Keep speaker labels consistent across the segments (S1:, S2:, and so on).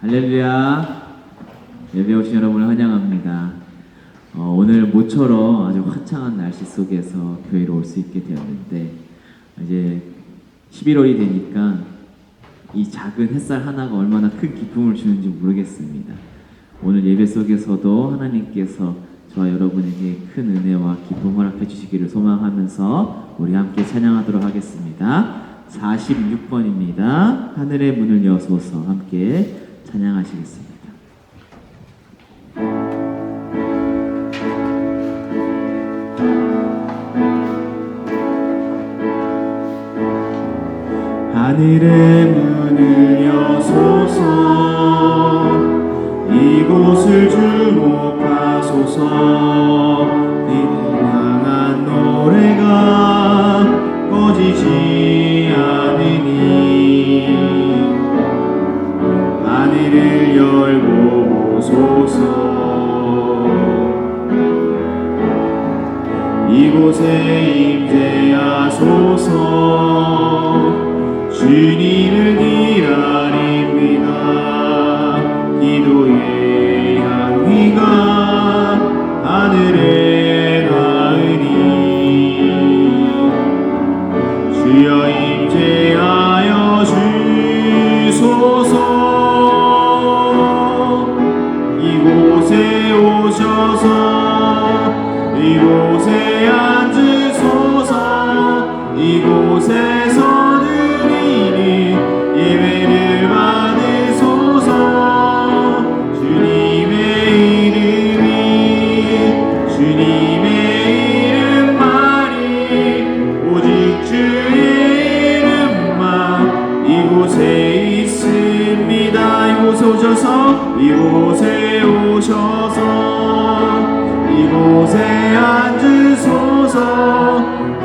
S1: 할렐루야. 예배 오신 여러분을 환영합니다. 오늘 모처럼 아주 화창한 날씨 속에서 교회로 올 수 있게 되었는데, 이제 11월이 되니까 이 작은 햇살 하나가 얼마나 큰 기쁨을 주는지 모르겠습니다. 오늘 예배 속에서도 하나님께서 저와 여러분에게 큰 은혜와 기쁨 허락해 주시기를 소망하면서 우리 함께 찬양하도록 하겠습니다. 46번입니다. 하늘의 문을 여소서. 함께 찬양하시겠습니다.
S2: 하늘의 문을 여소서. 이곳을 주목하소서. 이를 향한 노래가 꺼지지 않으니 하늘을 열고 오소서. 이곳에 임재하소서. 주님을 기다립니다. 기도의 향기가 하늘에 닿으니 주여 임재하여 주소서. 이곳에 오셔서 이곳에 앉으소서. 이곳에서 드리니 예배를 받으소서. 주님의 이름만이 오직 주의 이름만 이곳에 있습니다. 이곳에 오셔서 이곳에 앉으소서.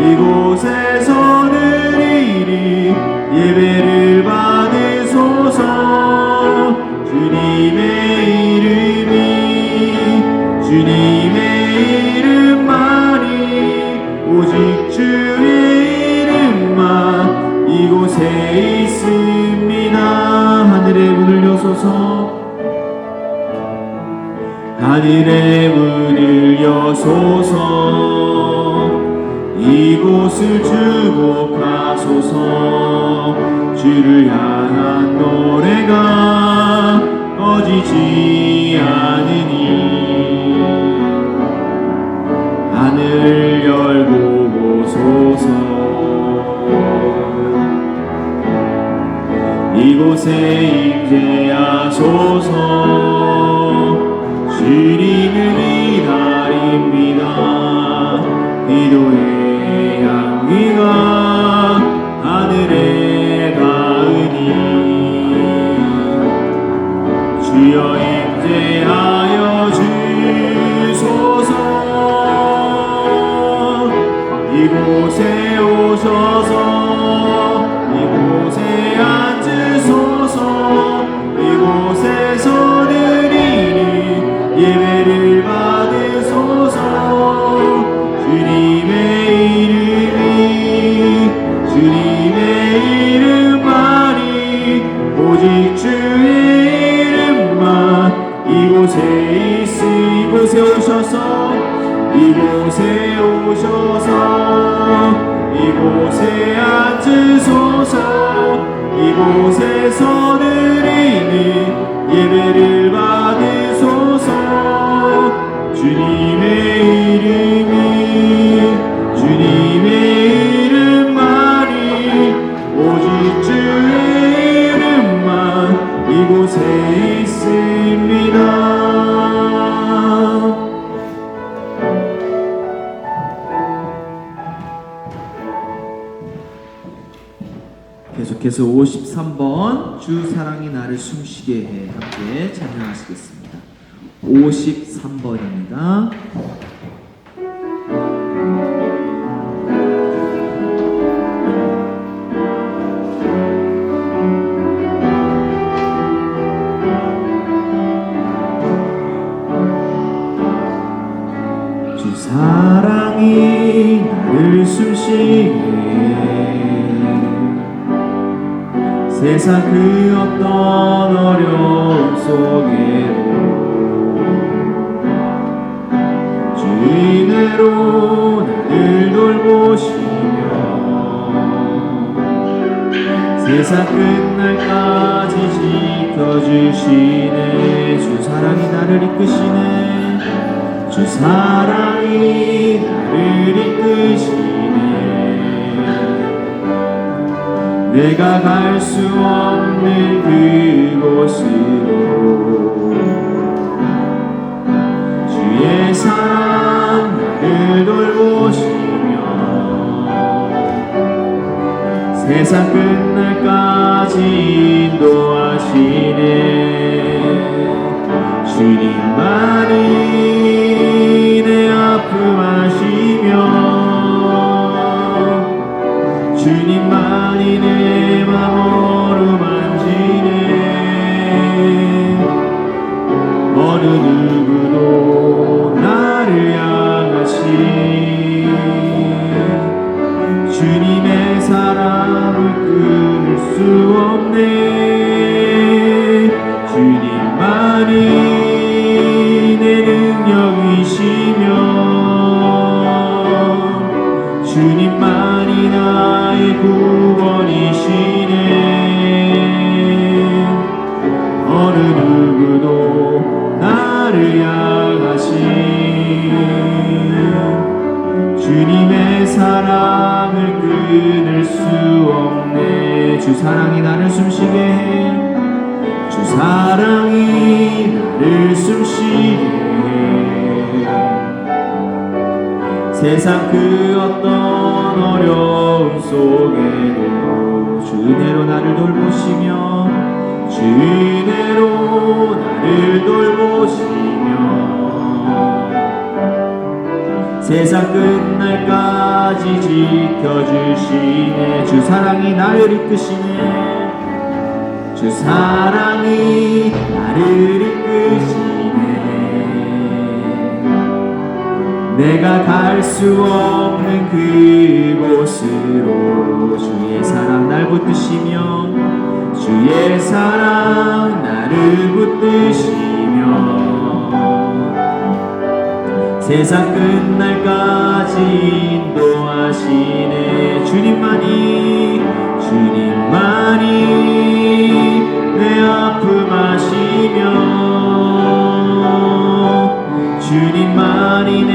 S2: 이곳에서 드리니 예배를 받으소서. 주님의 이름만이 오직 주의 이름만 이곳에 있습니다. 하늘의 문을 여소서. 하늘의 문을 여소서. 이곳을 주목하소서. 주를 향한 노래가 꺼지지 않으니 하늘을 열고 오소서. 이곳에 임재하소서. 주님을 기다립니다. 기도의 향기가 하늘에 닿으니 주여 임재하여 주소서. 이곳에 오셔서 이곳에 앉으소서. 이곳에서 드리니 예배를 받으소서. 주님의 이름만이 오직 주의 이름만 이곳에 있으. 이곳에 오셔서 이곳에 앉으소서. 이곳에서 드리니 예배를 받으소서. 주님의 이름만이 오직 주의 이름만 이곳에 있습니다.
S1: 계속해서 53번 주 사랑이 나를 숨쉬게 해. 함께 찬양하시겠습니다. 53번입니다.
S2: 주 사랑이 나를 숨쉬게 세상 그 어떤 어려움 속에도 주 은혜로 나를 돌보시며 세상 끝날까지 지켜주시네. 주 사랑이 나를 이끄시네. 주 사랑이 나를 이끄시네. 내가 갈 수 없는 그곳으로 주의 사랑 나를 돌보시며 세상 끝날까지 인도하시네. 주님만이 내 아픔 아시며 주님만이 내 맘 어루만지네. 어느 누구도 나를 향하시 주님의 사랑을 끊을 수 없네. 주님만이 내 능력이시며 주님만이 나의 구원이시네. 어느 누구도 나를 향하시 주님의 사랑을 끊을 수 없네. 주 사랑이 나를 숨쉬게 해. 주 사랑이 나를 숨쉬게 해. 세상 그 어떤 어려움 속에도 주 은혜로 나를 돌보시며 주 은혜로 나를 돌보시며 세상 끝날까지 지켜주시네. 주 사랑이 나를 이끄시네. 주 사랑이 나를 이끄시네. 내가 갈 수 없는 그곳으로 주의 사랑 날 붙드시며 주의 사랑 나를 붙드시며 세상 끝날까지 인도하시네. 주님만이 내 아픔 아시며 주님만이 내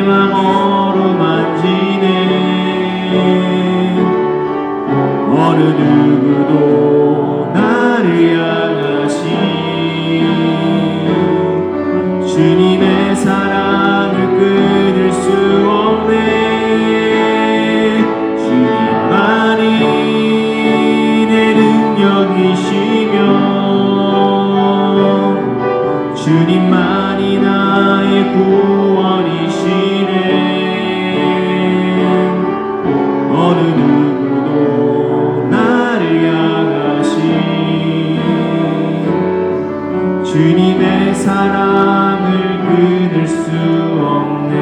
S2: 맘 어루만지네. 어느 누구도 나를 향하시 주님의 사랑을 끊을 수 없네. 주님만이 내 능력이시며 주님만이 나의 구원이시네. 어느 누구도 나를 향하시 주님의 사랑을 끊을 수 없네.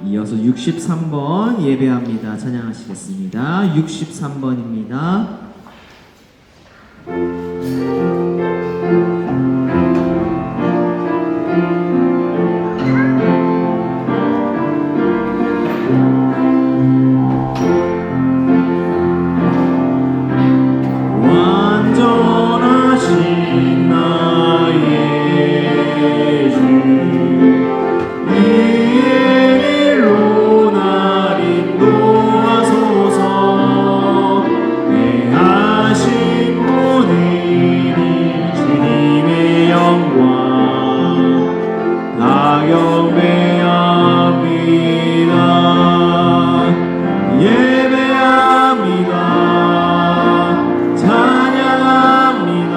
S3: 이어서 63번 예배합니다. 찬양하시겠습니다. 63번입니다.
S2: 완전하신 나의 주 이의 길로 날 인도하소서. 내 하신 모든 일 주님의 영광 다 경배합니다. 예배합니다. 찬양합니다.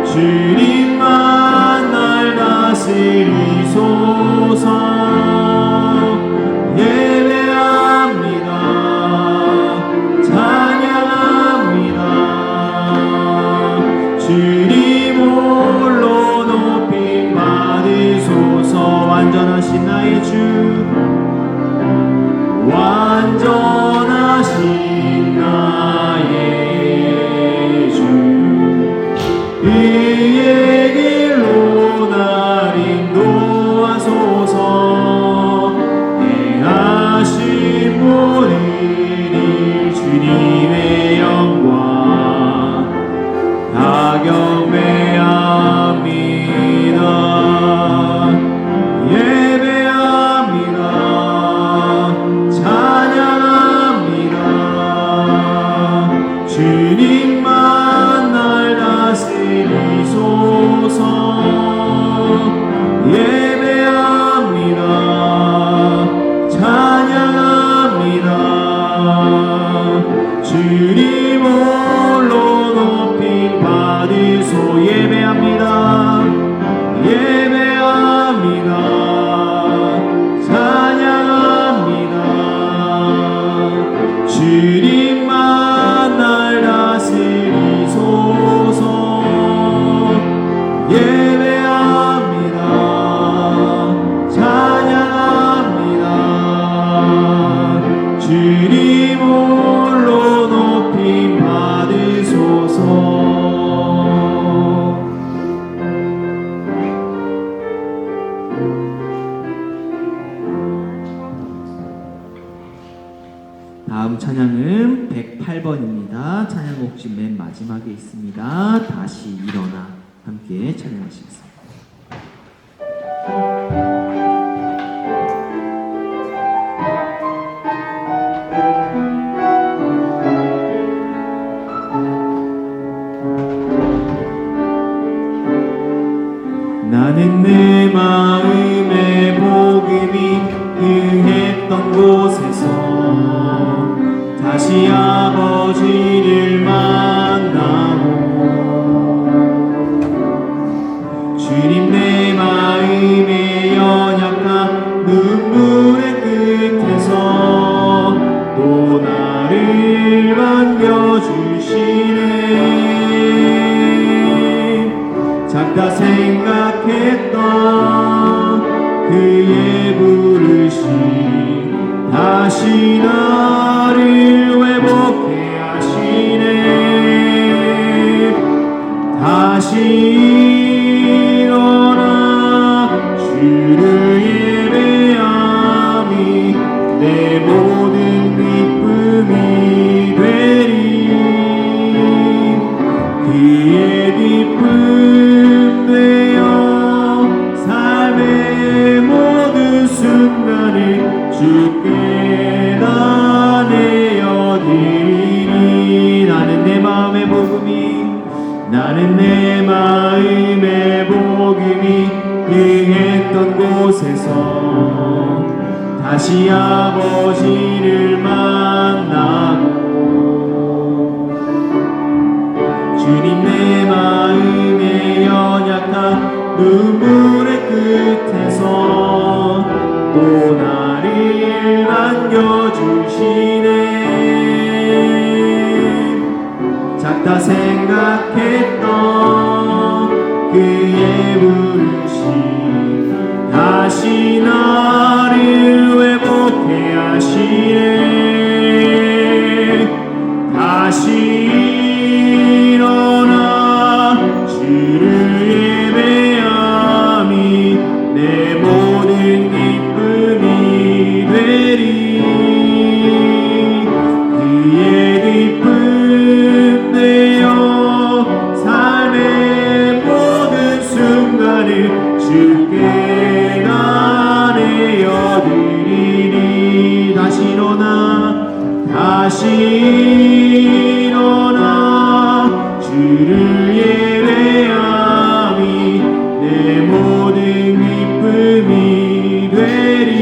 S2: 주님만 날 다스리소서. 예배합니다. 찬양합니다. 주님 홀로 높임 받으리. 완전하신 나의 주 그의 길로 날 인도하소서 행하신 모든 일 주님의 영광 다 경배합니다 예배합니다 찬양합니다 주님만 날 다스리소서 예배합니다 찬양합니다 주님 홀로 높임 받으소 예배합니다 예배합니다 찬양합니다 주님만 날 다스리소서 예배합니다 찬양합니다 주님 홀로 높임 받으소서
S3: 다음 찬양은 108번입니다. 찬양곡집 맨 마지막에 있습니다. 다시 일어나 함께 찬양하시겠습니다.
S2: 나는 내 마음의 복음이 응했던 곳에서 다시 아버지를 만나고 주님 내 마음의 연약한 눈물의 끝에서 또 나를 반겨주시네 작다 생각했던 그의 부르심 다시 나를 회복해 하시네 다시 일어나 주를 예배함이 내 모든 기쁨이 되리 그의 기쁨 되어 삶의 모든 순간을 주께 다 내어드리니 나는 내 마음의 복음이 응했던 곳에서 다시 아버지를 만나고 주님 내 마음의 연약한 눈물의 끝에서 또 나를 안겨주시네 작다 생각했던 그의 부르심 다시 나를 회복해 하시네 다시 일어나 주를 예배함이 내 모든 기쁨이 되리 그의 기쁨 되어 삶의 모든 순간을 주께 다 내어드리니 다시 일어나 주를 예배함이 내 모든 기쁨이 되리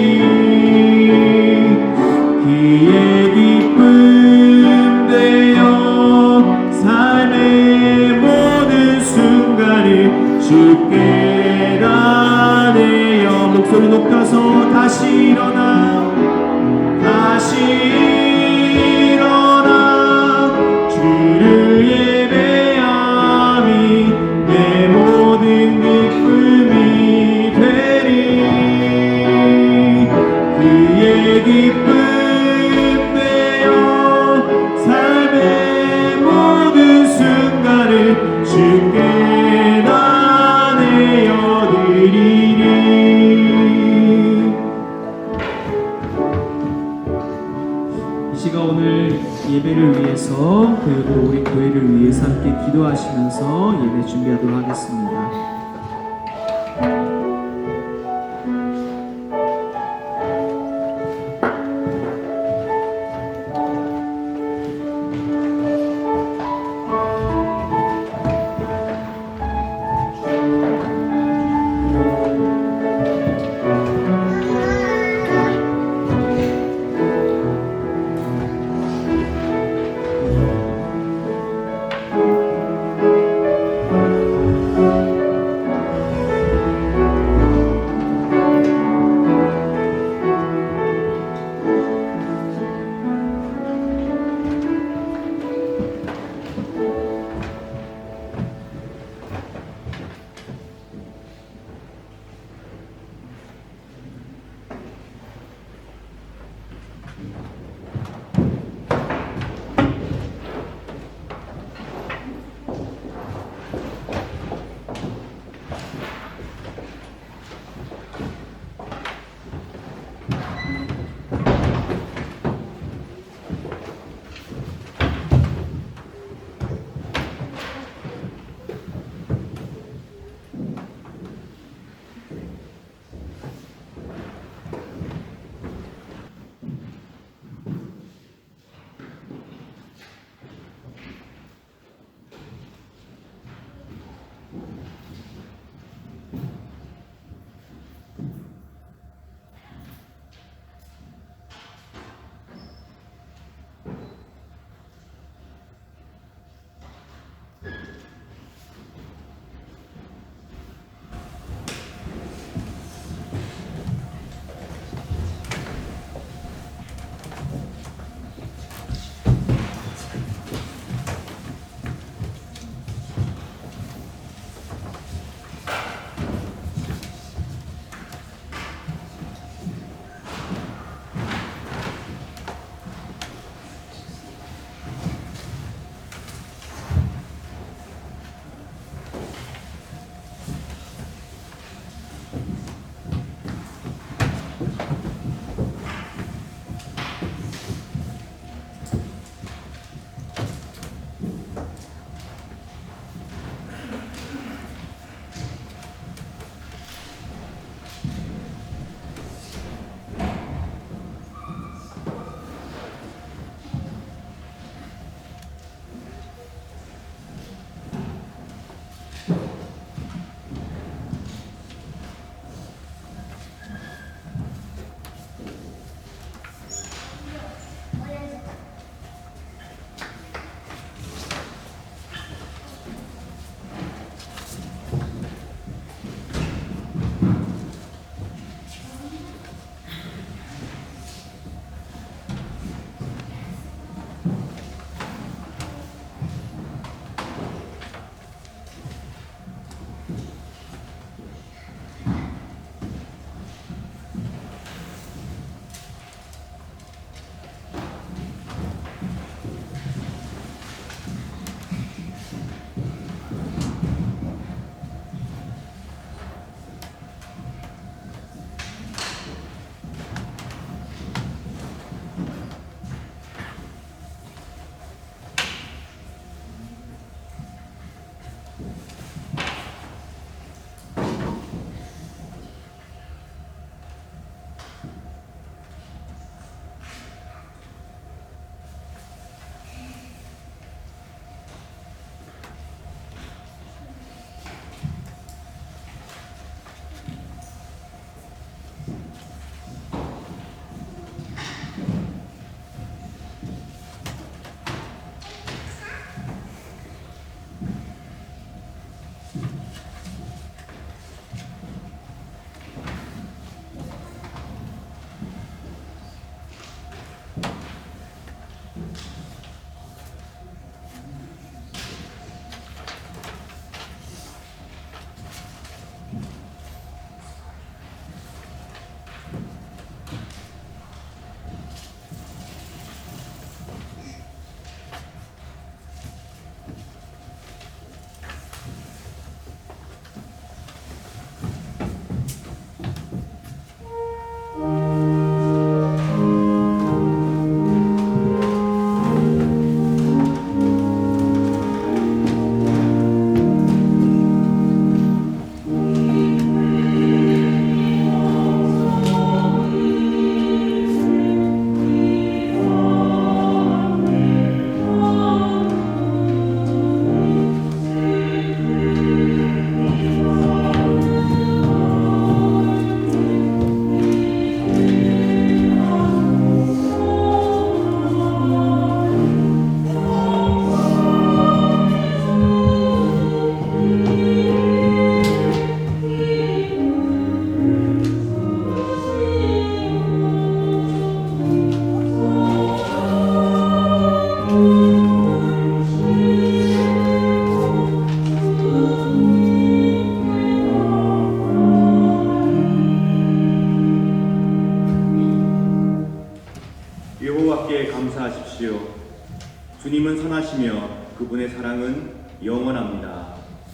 S2: 그의 기쁨 되어 삶의 모든 순간을 주께 다 내어 목소리 높아서 다시 일어나 주를 예배함이 내 모든 기쁨이 되리 그의 기쁨
S3: 기도하시면서 예배 준비하도록 하겠습니다.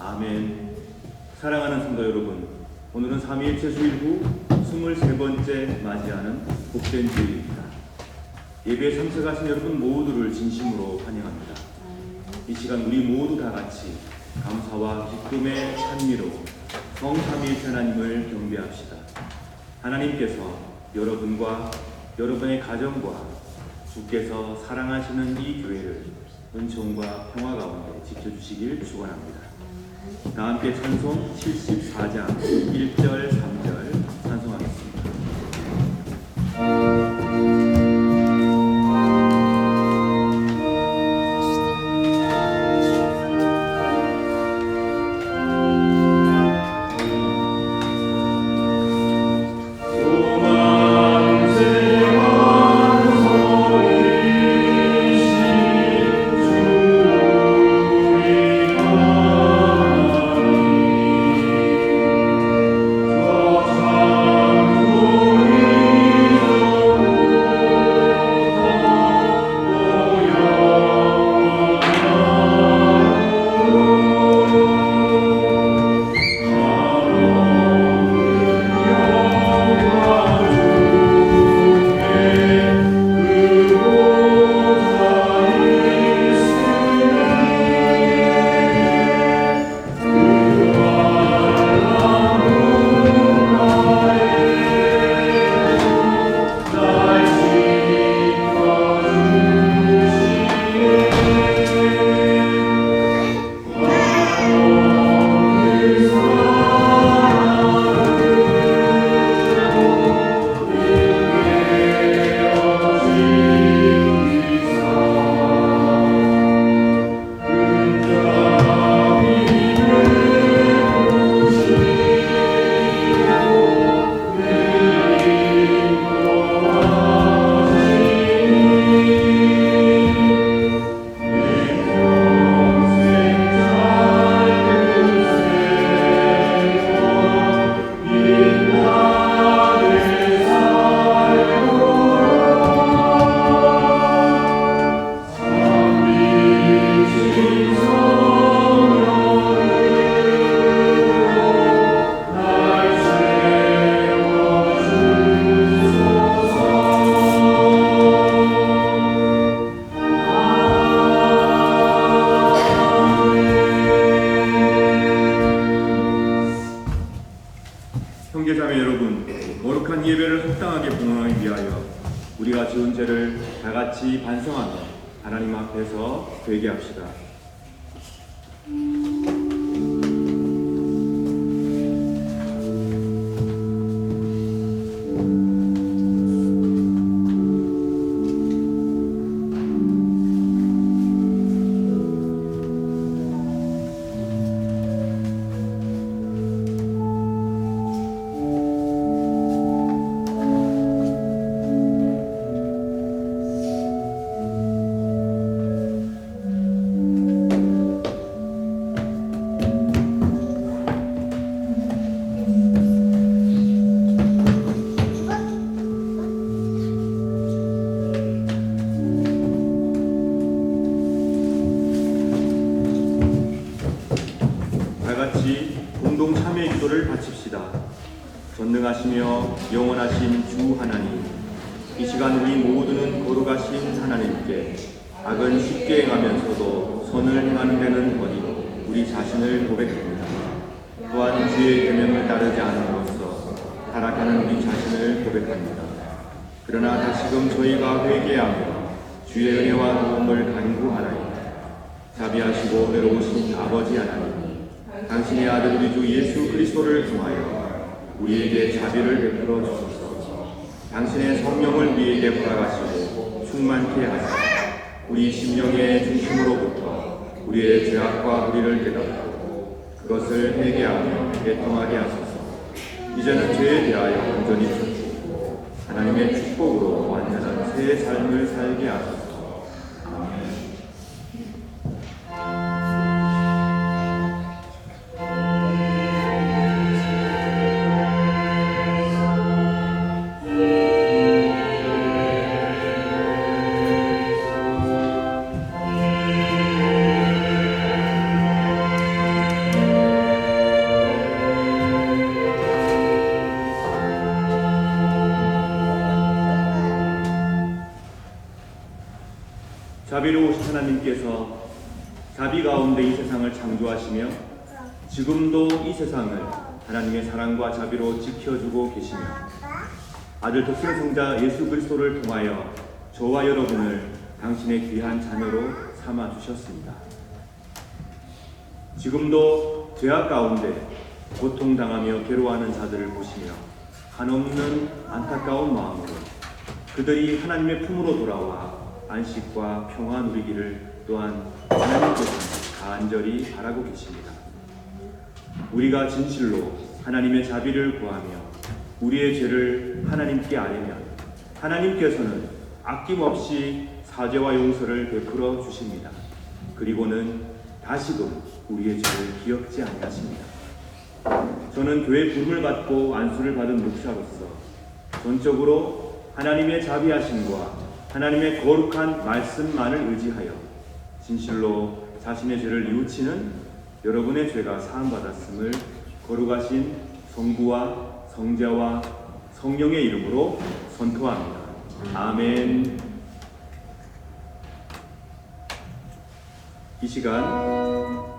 S2: 아멘. 사랑하는 성도 여러분, 오늘은 삼위일체 주일 후 23번째 맞이하는 복된 주일입니다. 예배에 참석하신 여러분 모두를 진심으로 환영합니다. 이 시간 우리 모두 다 같이 감사와 기쁨의 찬미로 성삼위일체 하나님을 경배합시다. 하나님께서 여러분과 여러분의 가정과 주께서 사랑하시는 이 교회를 은총과 평화 가운데 지켜주시길 축원합니다. 다 함께 찬송 74장 1절 3절 찬송하겠습니다. 형제자매 여러분, 거룩한 예배를 합당하게 봉헌하기 위하여 우리가 지은 죄를 다 같이 반성하며 하나님 앞에서 회개합시다. 공동 참회 기도를 바칩시다. 전능하시며 영원하신 주 하나님, 이 시간 우리 모두는 거룩하신 하나님께 악은 쉽게 행하면서도 선을 행하는 데는 어디로 우리 자신을 고백합니다. 또한 주의 계명을 따르지 않음으로써 타락하는 우리 자신을 고백합니다. 그러나 다시금 저희가 회개하며 주의 은혜와 도움을 간구하나이다. 자비하시고 은혜로우신 아버지 하나님, 당신의 아들 우리 주 예수 그리스도를 통하여 우리에게 자비를 베풀어 주소서. 당신의 성령을 우리에게 허락하시고 충만케 하사 우리 심령의 중심으로부터 우리의 죄악과 불의를 깨닫고 그것을 회개하며 애통하게 하소서. 이제는 죄에 대하여 온전히 펴주고 하나님의 축복으로 완전한 새 삶을 살게 하소서. 하나님께서 자비 가운데 이 세상을 창조하시며 지금도 이 세상을 하나님의 사랑과 자비로 지켜주고 계시며 아들 독생성자 예수 그리스도를 통하여 저와 여러분을 당신의 귀한 자녀로 삼아 주셨습니다. 지금도 죄악 가운데 고통당하며 괴로워하는 자들을 보시며 한없는 안타까운 마음으로 그들이 하나님의 품으로 돌아와 안식과 평화 누리기를 또한 하나님께서 간절히 바라고 계십니다. 우리가 진실로 하나님의 자비를 구하며 우리의 죄를 하나님께 아뢰면 하나님께서는 아낌없이 사죄와 용서를 베풀어 주십니다. 그리고는 다시금 우리의 죄를 기억지 아니하십니다. 저는 교회 부름을 받고 안수를 받은 목사로서 전적으로 하나님의 자비하심과 하나님의 거룩한 말씀만을 의지하여 진실로 자신의 죄를 뉘우치는 여러분의 죄가 사함받았음을 거룩하신 성부와 성자와 성령의 이름으로 선포합니다. 아멘. 이 시간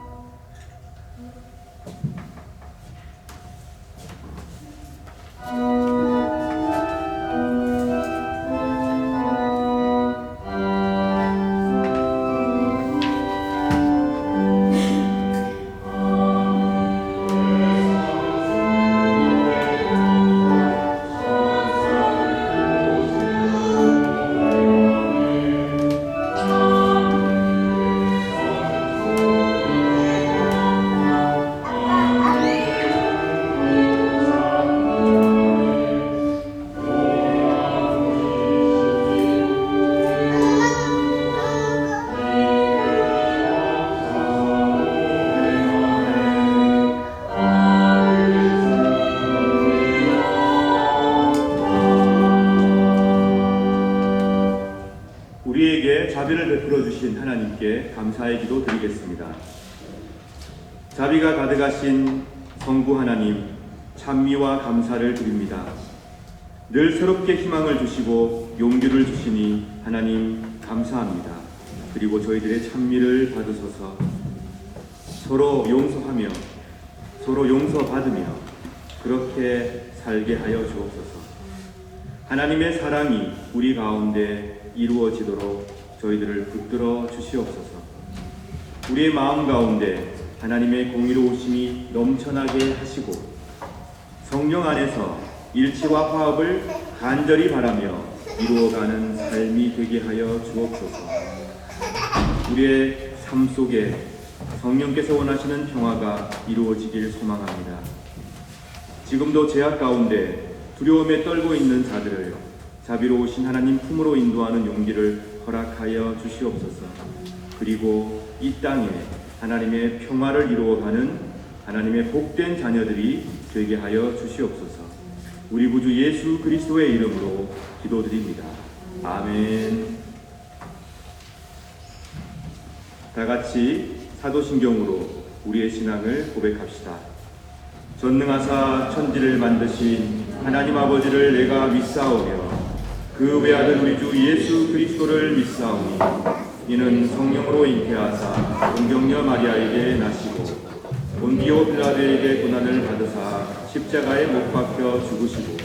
S2: 우리에게 자비를 베풀어 주신 하나님께 감사의 기도 드리겠습니다. 자비가 가득하신 성부 하나님, 찬미와 감사를 드립니다. 늘 새롭게 희망을 주시고 용기를 주시니 하나님 감사합니다. 그리고 저희들의 찬미를 받으소서. 서로 용서하며 서로 용서받으며 그렇게 살게 하여 주옵소서. 하나님의 사랑이 우리 가운데 이루어지도록 저희들을 붙들어 주시옵소서. 우리의 마음 가운데 하나님의 공의로우심이 넘쳐나게 하시고 성령 안에서 일치와 화합을 간절히 바라며 이루어가는 삶이 되게 하여 주옵소서. 우리의 삶 속에 성령께서 원하시는 평화가 이루어지길 소망합니다. 지금도 죄악 가운데 두려움에 떨고 있는 자들을 자비로우신 하나님 품으로 인도하는 용기를 허락하여 주시옵소서. 그리고 이 땅에 하나님의 평화를 이루어가는 하나님의 복된 자녀들이 되게 하여 주시옵소서. 우리 구주 예수 그리스도의 이름으로 기도드립니다. 아멘. 다 같이 사도신경으로 우리의 신앙을 고백합시다. 전능하사 천지를 만드신 하나님 아버지를 내가 믿사오며 그 외아들 우리 주 예수 그리스도를 믿사오니 이는 성령으로 잉태하사 동정녀 마리아에게 나시고 본디오 빌라도에게 고난을 받으사 십자가에 못 박혀 죽으시고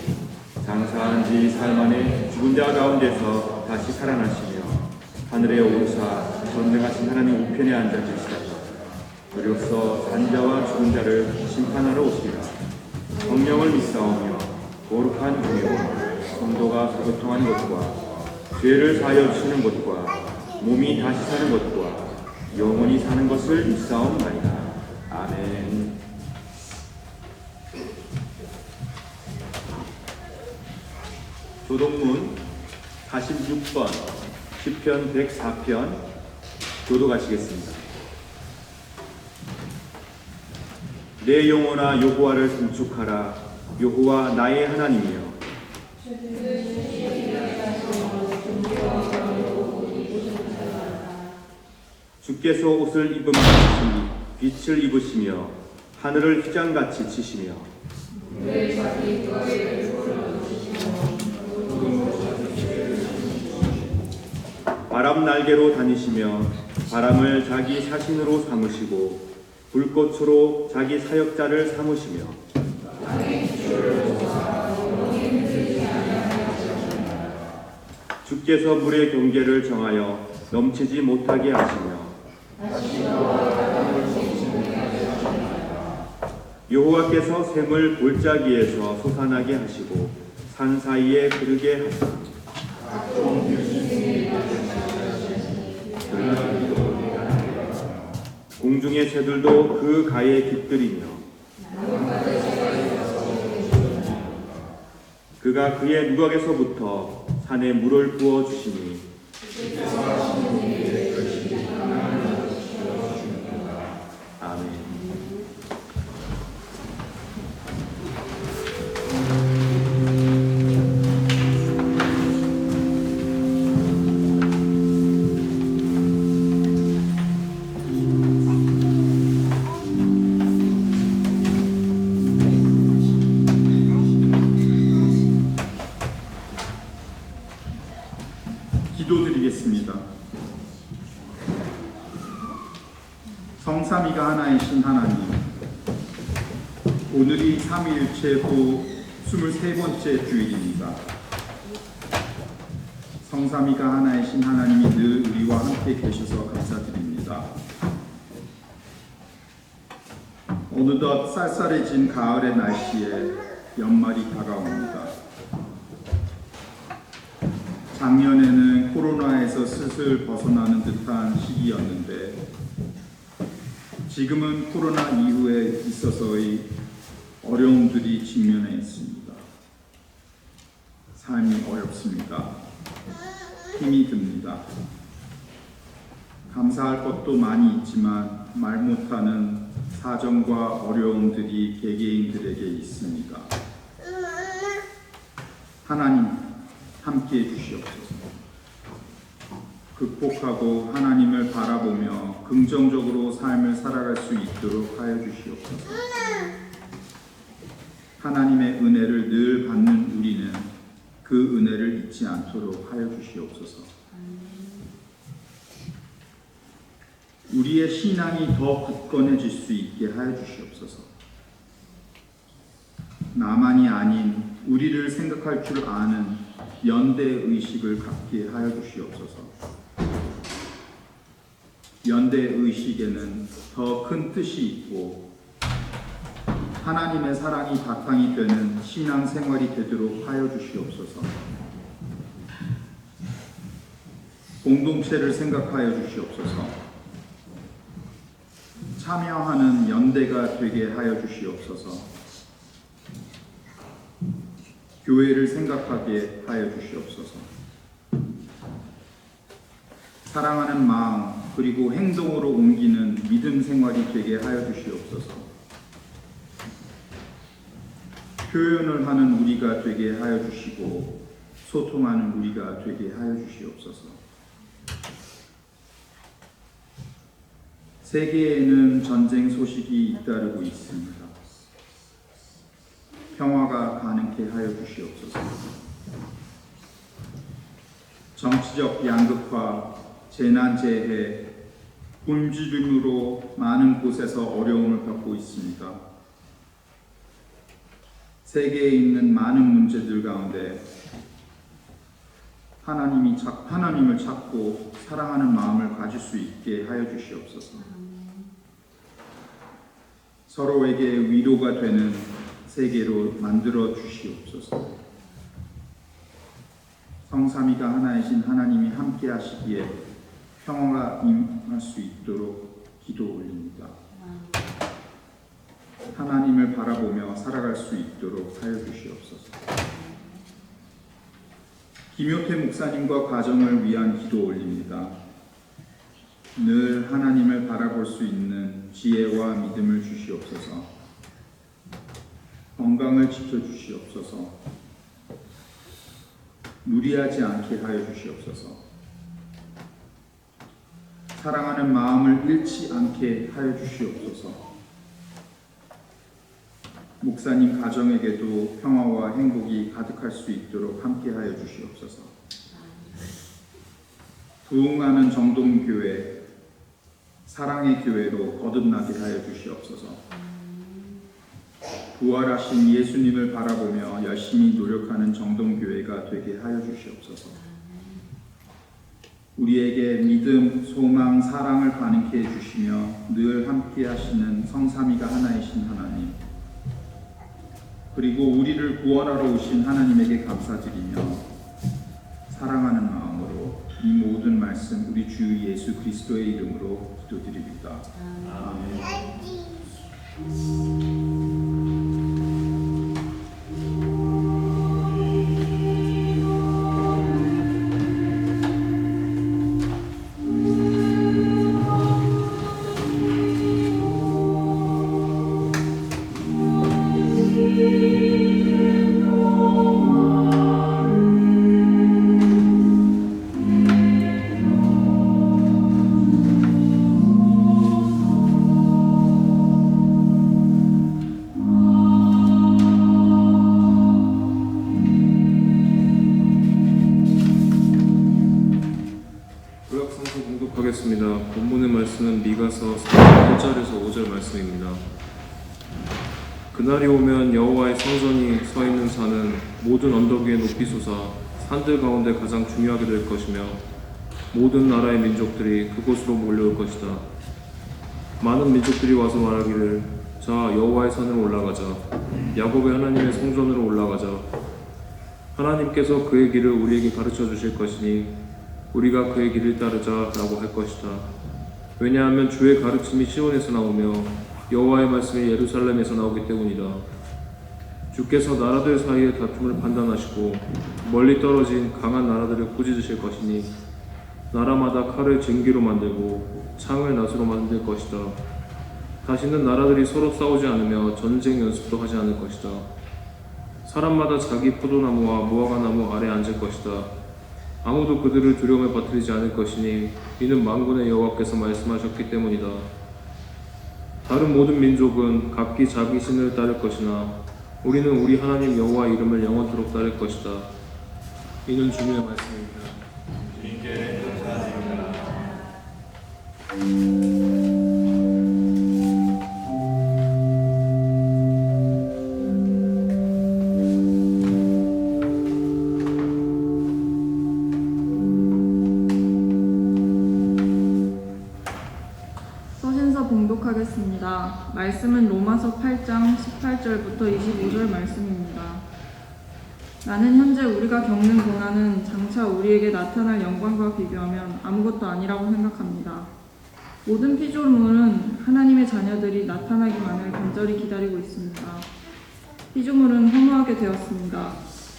S2: 장사한 지 사흘 만에 죽은 자 가운데서 다시 살아나시며 하늘에 오르사 전능하신 하나님 우편에 앉아 계시다가 그리로서 산자와 죽은 자를 심판하러 오시리라. 성령을 믿사오며 거룩한 교회와 성도가 교통하는 것과 죄를 사하여 주시는 것과 몸이 다시 사는 것과 영원히 사는 것을 믿사옵나이다. 아멘. 교독문 46번 시편 104편 교독하시겠습니다. 내 영혼아 여호와를 송축하라. 여호와 나의 하나님이여. 주께서 옷을 입으시니 빛을 입으시며 하늘을 휘장같이 치시며 바람 날개로 다니시며 바람을 자기 사신으로 삼으시고 불꽃으로 자기 사역자를 삼으시며 주께서 물의 경계를 정하여 넘치지 못하게 하시며 여호와께서 샘을 골짜기에서 솟아나게 하시고 산 사이에 흐르게 하시고 공중의 새들도 그 가에 깃들이며 그가 그의 누각에서부터 산에 물을 부어 주시니 아멘.
S4: 기도드리겠습니다. 성삼위가 하나이신 하나님, 오늘이 삼위일체 후 23번째 주일입니다. 성삼위가 하나이신 하나님이 늘 우리와 함께 계셔서 감사드립니다. 어느덧 쌀쌀해진 가을의 날씨에 연말이 다가옵니다. 작년에는 코로나에서 슬슬 벗어나는 듯한 시기였는데 지금은 코로나 이후에 있어서의 어려움들이 직면해 있습니다. 삶이 어렵습니다. 힘이 듭니다. 감사할 것도 많이 있지만 말 못하는 사정과 어려움들이 개개인들에게 있습니다. 하나님 함께해 주시옵소서. 극복하고 하나님을 바라보며 긍정적으로 삶을 살아갈 수 있도록 하여 주시옵소서. 하나님의 은혜를 늘 받는 우리는 그 은혜를 잊지 않도록 하여 주시옵소서. 우리의 신앙이 더 굳건해질 수 있게 하여 주시옵소서. 나만이 아닌 우리를 생각할 줄 아는 연대 의식을 갖게 하여 주시옵소서. 연대 의식에는 더 큰 뜻이 있고 하나님의 사랑이 바탕이 되는 신앙 생활이 되도록 하여 주시옵소서. 공동체를 생각하여 주시옵소서. 참여하는 연대가 되게 하여 주시옵소서. 교회를 생각하게 하여 주시옵소서. 사랑하는 마음 그리고 행동으로 옮기는 믿음 생활이 되게 하여 주시옵소서. 표현을 하는 우리가 되게 하여 주시고 소통하는 우리가 되게 하여 주시옵소서. 세계에는 전쟁 소식이 잇따르고 있습니다. 평화가 가능케 하여 주시옵소서. 정치적 양극화, 재난재해, 굶주림으로 많은 곳에서 어려움을 겪고 있습니다. 세계에 있는 많은 문제들 가운데 하나님을 찾고 사랑하는 마음을 가질 수 있게 하여 주시옵소서. 서로에게 위로가 되는 세계로 만들어 주시옵소서. 성삼위가 하나이신 하나님이 함께 하시기에 평화가 임할 수 있도록 기도 올립니다. 하나님을 바라보며 살아갈 수 있도록 하여 주시옵소서. 김효태 목사님과 가정을 위한 기도 올립니다. 늘 하나님을 바라볼 수 있는 지혜와 믿음을 주시옵소서. 건강을 지켜주시옵소서. 무리하지 않게 하여 주시옵소서. 사랑하는 마음을 잃지 않게 하여 주시옵소서. 목사님 가정에게도 평화와 행복이 가득할 수 있도록 함께 하여 주시옵소서. 부흥하는 정동교회, 사랑의 교회로 거듭나게 하여 주시옵소서. 부활하신 예수님을 바라보며 열심히 노력하는 정동교회가 되게 하여 주시옵소서. 우리에게 믿음, 소망, 사랑을 가능케 해주시며 늘 함께 하시는 성삼위가 하나이신 하나님, 그리고 우리를 구원하러 오신 하나님에게 감사드리며 사랑하는 마음으로 이 모든 말씀 우리 주 예수 그리스도의 이름으로 기도드립니다. 아멘.
S5: 하겠습니다. 본문의 말씀은 미가서 4장 1절에서 5절 말씀입니다. 그날이 오면 여호와의 성전이 서 있는 산은 모든 언덕 위에 높이 솟아 산들 가운데 가장 중요하게 될 것이며 모든 나라의 민족들이 그곳으로 몰려올 것이다. 많은 민족들이 와서 말하기를 자 여호와의 산으로 올라가자, 야곱의 하나님의 성전으로 올라가자. 하나님께서 그의 길을 우리에게 가르쳐 주실 것이니 우리가 그의 길을 따르자라고 할 것이다. 왜냐하면 주의 가르침이 시온에서 나오며 여호와의 말씀이 예루살렘에서 나오기 때문이다. 주께서 나라들 사이의 다툼을 판단하시고 멀리 떨어진 강한 나라들을 꾸짖으실 것이니 나라마다 칼을 쟁기로 만들고 창을 낫으로 만들 것이다. 다시는 나라들이 서로 싸우지 않으며 전쟁 연습도 하지 않을 것이다. 사람마다 자기 포도나무와 무화과나무 아래 앉을 것이다. 아무도 그들을 두려움에 빠뜨리지 않을 것이니 이는 만군의 여호와께서 말씀하셨기 때문이다. 다른 모든 민족은 각기 자기 신을 따를 것이나 우리는 우리 하나님 여호와 이름을 영원토록 따를 것이다. 이는 주님의 말씀입니다.
S2: 주님께 감사드립니다.
S6: 봉독하겠습니다. 말씀은 로마서 8장 18절부터 25절 말씀입니다. 나는 현재 우리가 겪는 고난은 장차 우리에게 나타날 영광과 비교하면 아무것도 아니라고 생각합니다. 모든 피조물은 하나님의 자녀들이 나타나기만을 간절히 기다리고 있습니다. 피조물은 허무하게 되었습니다.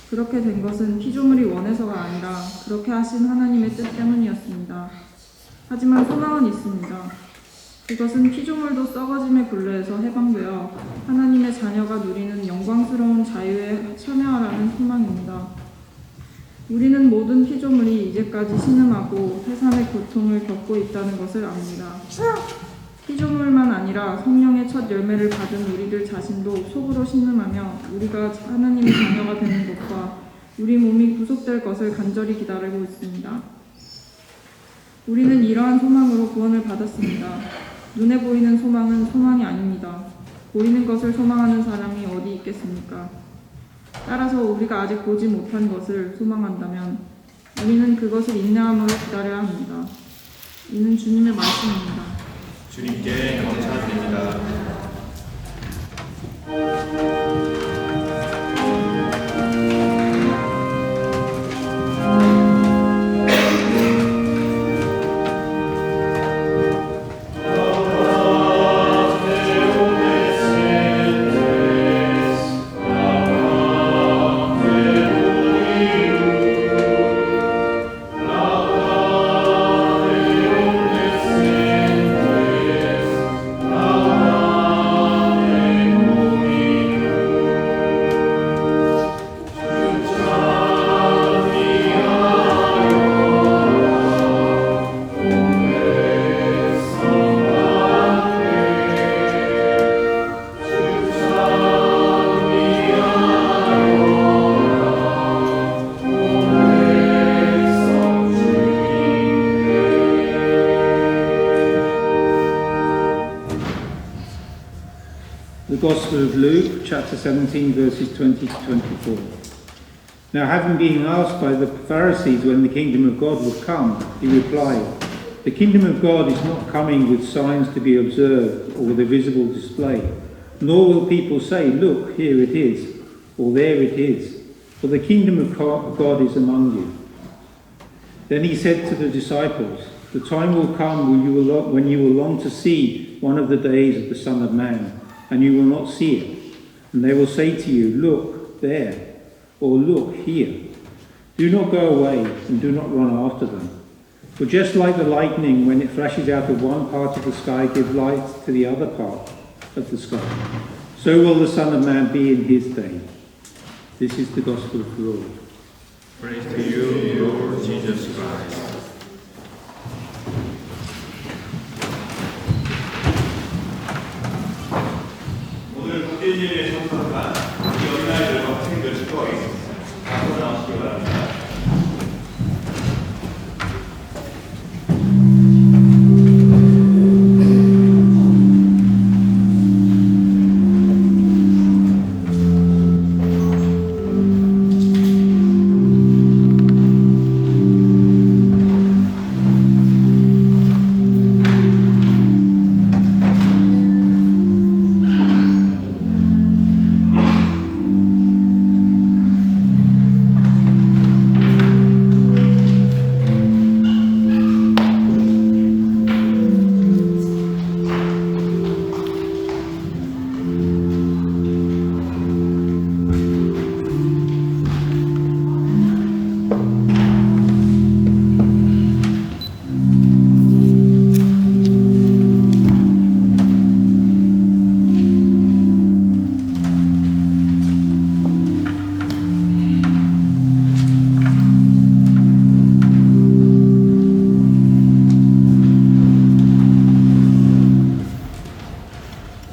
S6: 그렇게 된 것은 피조물이 원해서가 아니라 그렇게 하신 하나님의 뜻 때문이었습니다. 하지만 소망은 있습니다. 그것은 피조물도 썩어짐에 불과해서 해방되어 하나님의 자녀가 누리는 영광스러운 자유에 참여하라는 소망입니다. 우리는 모든 피조물이 이제까지 신음하고 해산의 고통을 겪고 있다는 것을 압니다. 피조물만 아니라 성령의 첫 열매를 받은 우리들 자신도 속으로 신음하며 우리가 하나님의 자녀가 되는 것과 우리 몸이 구속될 것을 간절히 기다리고 있습니다. 우리는 이러한 소망으로 구원을 받았습니다. 눈에 보이는 소망은 소망이 아닙니다. 보이는 것을 소망하는 사람이 어디 있겠습니까? 따라서 우리가 아직 보지 못한 것을 소망한다면 우리는 그것을 인내함으로 기다려야 합니다. 이는 주님의 말씀입니다.
S2: 주님께 감사드립니다.
S7: The Gospel of Luke, chapter 17, verses 20 to 24. Now, having been asked by the Pharisees when the kingdom of God would come, he replied, "The kingdom of God is not coming with signs to be observed or with a visible display, nor will people say, 'Look, here it is,' or 'There it is,' for the kingdom of God is among you." Then he said to the disciples, "The time will come when you will long to see one of the days of the Son of Man, and you will not see it. And they will say to you, 'Look there,' or 'Look here.' Do not go away and do not run after them. For just like the lightning, when it flashes out of one part of the sky, gives light to the other part of the sky, so will the Son of Man be in his day." This is the gospel of the Lord.
S2: Praise to you, Lord Jesus Christ. 오늘 국제인연의 성사가 우리 어린아이들과 학생들 축복하겠습니다. 앞으로 나오시기 바랍니다.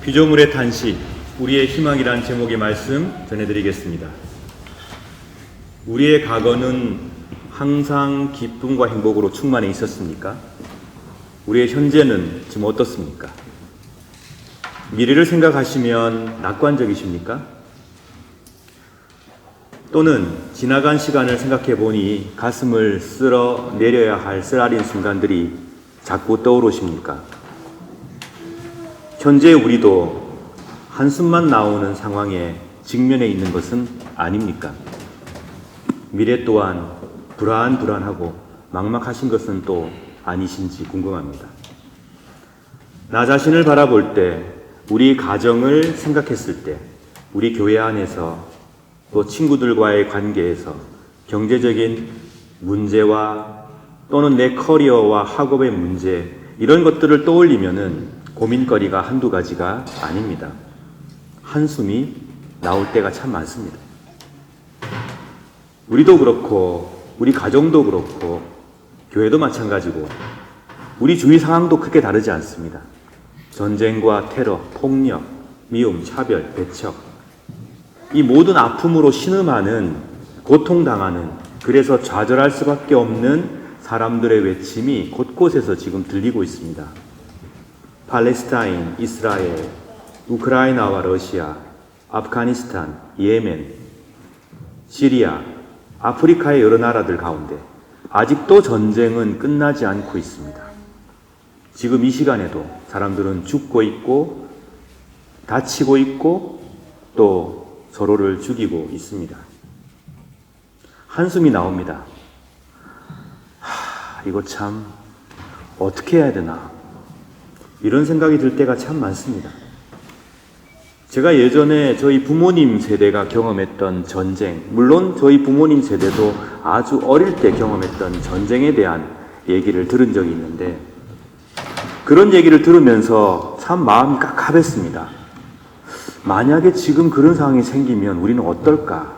S2: 피조물의 탄식, 우리의 희망이란 제목의 말씀 전해드리겠습니다. 우리의 과거는 항상 기쁨과 행복으로 충만해 있었습니까? 우리의 현재는 지금 어떻습니까? 미래를 생각하시면 낙관적이십니까? 또는 지나간 시간을 생각해 보니 가슴을 쓸어 내려야 할 쓰라린 순간들이 자꾸 떠오르십니까? 현재 우리도 한숨만 나오는 상황에 직면해 있는 것은 아닙니까? 미래 또한 불안하고 막막하신 것은 또 아니신지 궁금합니다. 나 자신을 바라볼 때, 우리 가정을 생각했을 때, 우리 교회 안에서 또 친구들과의 관계에서 경제적인 문제와 또는 내 커리어와 학업의 문제, 이런 것들을 떠올리면은 고민거리가 한두 가지가 아닙니다. 한숨이 나올 때가 참 많습니다. 우리도 그렇고 우리 가정도 그렇고 교회도 마찬가지고 우리 주위 상황도 크게 다르지 않습니다. 전쟁과 테러, 폭력, 미움, 차별, 배척, 이 모든 아픔으로 신음하는, 고통당하는, 그래서 좌절할 수밖에 없는 사람들의 외침이 곳곳에서 지금 들리고 있습니다. 팔레스타인, 이스라엘, 우크라이나와 러시아, 아프가니스탄, 예멘, 시리아, 아프리카의 여러 나라들 가운데 아직도 전쟁은 끝나지 않고 있습니다. 지금 이 시간에도 사람들은 죽고 있고 다치고 있고 또 서로를 죽이고 있습니다. 한숨이 나옵니다. 이거 참 어떻게 해야 되나, 이런 생각이 들 때가 참 많습니다. 제가 예전에 저희 부모님 세대가 경험했던 전쟁, 물론 저희 부모님 세대도 아주 어릴 때 경험했던 전쟁에 대한 얘기를 들은 적이 있는데, 그런 얘기를 들으면서 참 마음이 깝깝했습니다. 만약에 지금 그런 상황이 생기면 우리는 어떨까?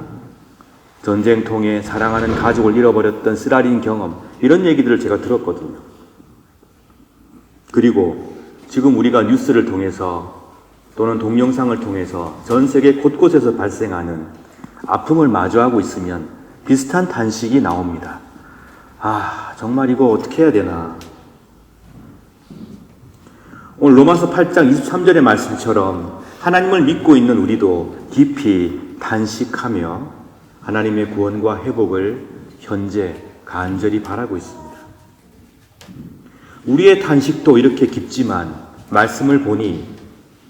S2: 전쟁 통해 사랑하는 가족을 잃어버렸던 쓰라린 경험, 이런 얘기들을 제가 들었거든요. 그리고 지금 우리가 뉴스를 통해서 또는 동영상을 통해서 전 세계 곳곳에서 발생하는 아픔을 마주하고 있으면 비슷한 탄식이 나옵니다. 정말 이거 어떻게 해야 되나. 오늘 로마서 8장 23절의 말씀처럼 하나님을 믿고 있는 우리도 깊이 탄식하며 하나님의 구원과 회복을 현재 간절히 바라고 있습니다. 우리의 탄식도 이렇게 깊지만 말씀을 보니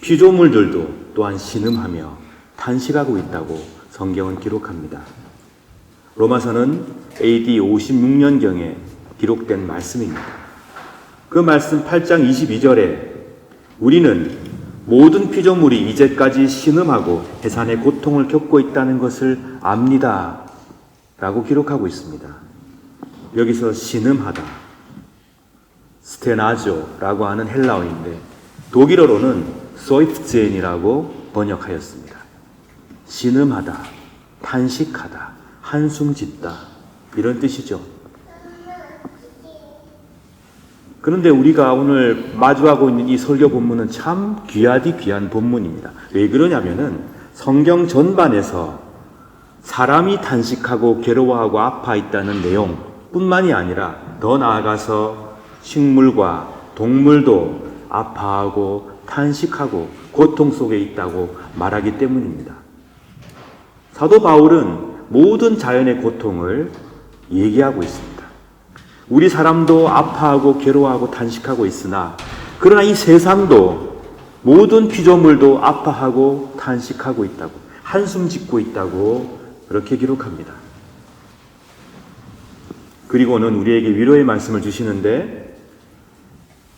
S2: 피조물들도 또한 신음하며 탄식하고 있다고 성경은 기록합니다. 로마서는 AD 56년경에 기록된 말씀입니다. 그 말씀 8장 22절에 우리는 모든 피조물이 이제까지 신음하고 해산의 고통을 겪고 있다는 것을 압니다 라고 기록하고 있습니다. 여기서 신음하다, 스테나조라고 하는 헬라어인데 독일어로는 소이프젠이라고 번역하였습니다. 신음하다, 탄식하다, 한숨 짓다 이런 뜻이죠. 그런데 우리가 오늘 마주하고 있는 이 설교 본문은 참 귀하디 귀한 본문입니다. 왜 그러냐면은 성경 전반에서 사람이 탄식하고 괴로워하고 아파 있다는 내용뿐만이 아니라 더 나아가서 식물과 동물도 아파하고 탄식하고 고통 속에 있다고 말하기 때문입니다. 사도 바울은 모든 자연의 고통을 얘기하고 있습니다. 우리 사람도 아파하고 괴로워하고 탄식하고 있으나 그러나 이 세상도 모든 피조물도 아파하고 탄식하고 있다고, 한숨 짓고 있다고 그렇게 기록합니다. 그리고는 우리에게 위로의 말씀을 주시는데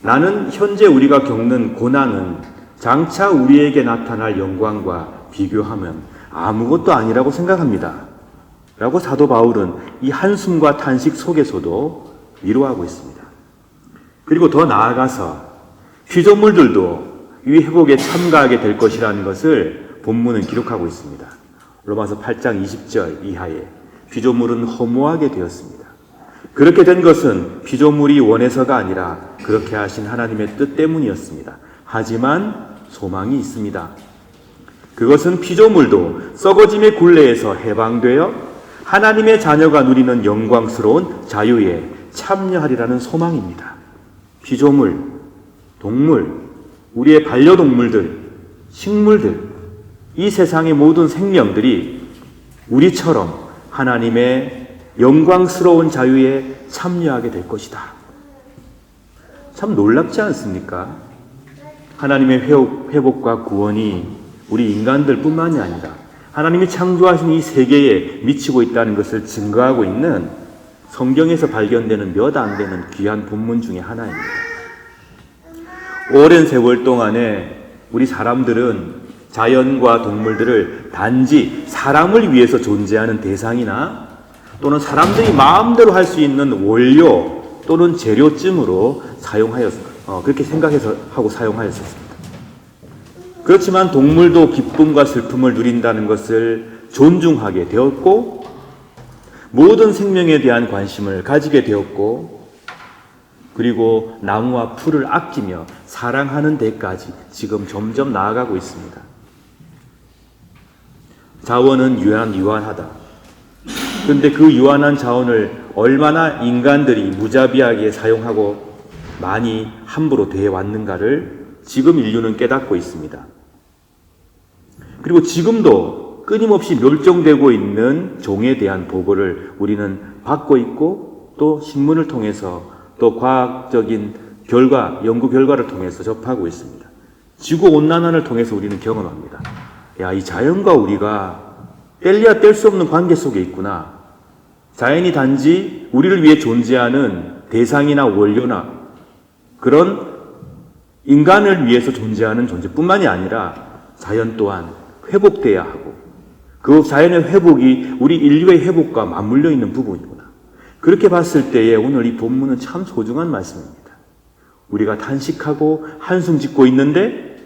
S2: 나는 현재 우리가 겪는 고난은 장차 우리에게 나타날 영광과 비교하면 아무것도 아니라고 생각합니다. 라고 사도 바울은 이 한숨과 탄식 속에서도 위로하고 있습니다. 그리고 더 나아가서 피조물들도 이 회복에 참가하게 될 것이라는 것을 본문은 기록하고 있습니다. 로마서 8장 20절 이하에 피조물은 허무하게 되었습니다. 그렇게 된 것은 피조물이 원해서가 아니라 그렇게 하신 하나님의 뜻 때문이었습니다. 하지만 소망이 있습니다. 그것은 피조물도 썩어짐의 굴레에서 해방되어 하나님의 자녀가 누리는 영광스러운 자유에 참여하리라는 소망입니다. 피조물, 동물, 우리의 반려동물들, 식물들, 이 세상의 모든 생명들이 우리처럼 하나님의 영광스러운 자유에 참여하게 될 것이다. 참 놀랍지 않습니까? 하나님의 회복과 구원이 우리 인간들 뿐만이 아니라 하나님이 창조하신 이 세계에 미치고 있다는 것을 증거하고 있는 성경에서 발견되는 몇 안 되는 귀한 본문 중에 하나입니다. 오랜 세월 동안에 우리 사람들은 자연과 동물들을 단지 사람을 위해서 존재하는 대상이나 또는 사람들이 마음대로 할 수 있는 원료 또는 재료쯤으로 그렇게 생각해서 하고 사용하였습니다. 그렇지만 동물도 기쁨과 슬픔을 누린다는 것을 존중하게 되었고 모든 생명에 대한 관심을 가지게 되었고 그리고 나무와 풀을 아끼며 사랑하는 데까지 지금 점점 나아가고 있습니다. 자원은 유한하다. 그런데 그 유한한 자원을 얼마나 인간들이 무자비하게 사용하고 많이 함부로 대해왔는가를 지금 인류는 깨닫고 있습니다. 그리고 지금도 끊임없이 멸종되고 있는 종에 대한 보고를 우리는 받고 있고 또 신문을 통해서 또 과학적인 연구 결과를 통해서 접하고 있습니다. 지구온난화를 통해서 우리는 경험합니다. 야, 이 자연과 우리가 뗄래야 뗄 수 없는 관계 속에 있구나. 자연이 단지 우리를 위해 존재하는 대상이나 원료나 그런 인간을 위해서 존재하는 존재뿐만이 아니라 자연 또한 회복돼야 하고 그 자연의 회복이 우리 인류의 회복과 맞물려 있는 부분이구나. 그렇게 봤을 때에 오늘 이 본문은 참 소중한 말씀입니다. 우리가 탄식하고 한숨 짓고 있는데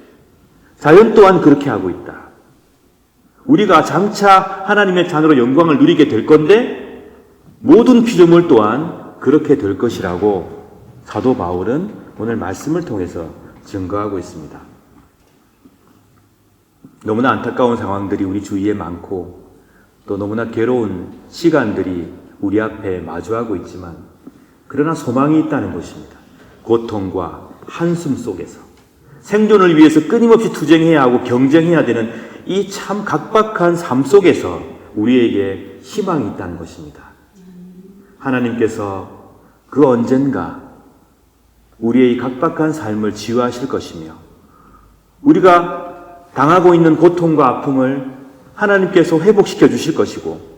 S2: 자연 또한 그렇게 하고 있다. 우리가 장차 하나님의 자녀로 영광을 누리게 될 건데 모든 피조물 또한 그렇게 될 것이라고 사도 바울은 오늘 말씀을 통해서 증거하고 있습니다. 너무나 안타까운 상황들이 우리 주위에 많고 또 너무나 괴로운 시간들이 우리 앞에 마주하고 있지만 그러나 소망이 있다는 것입니다. 고통과 한숨 속에서
S8: 생존을 위해서 끊임없이 투쟁해야 하고 경쟁해야 되는 이 참 각박한 삶 속에서 우리에게 희망이 있다는 것입니다. 하나님께서 그 언젠가 우리의 각박한 삶을 치유하실 것이며 우리가 당하고 있는 고통과 아픔을 하나님께서 회복시켜 주실 것이고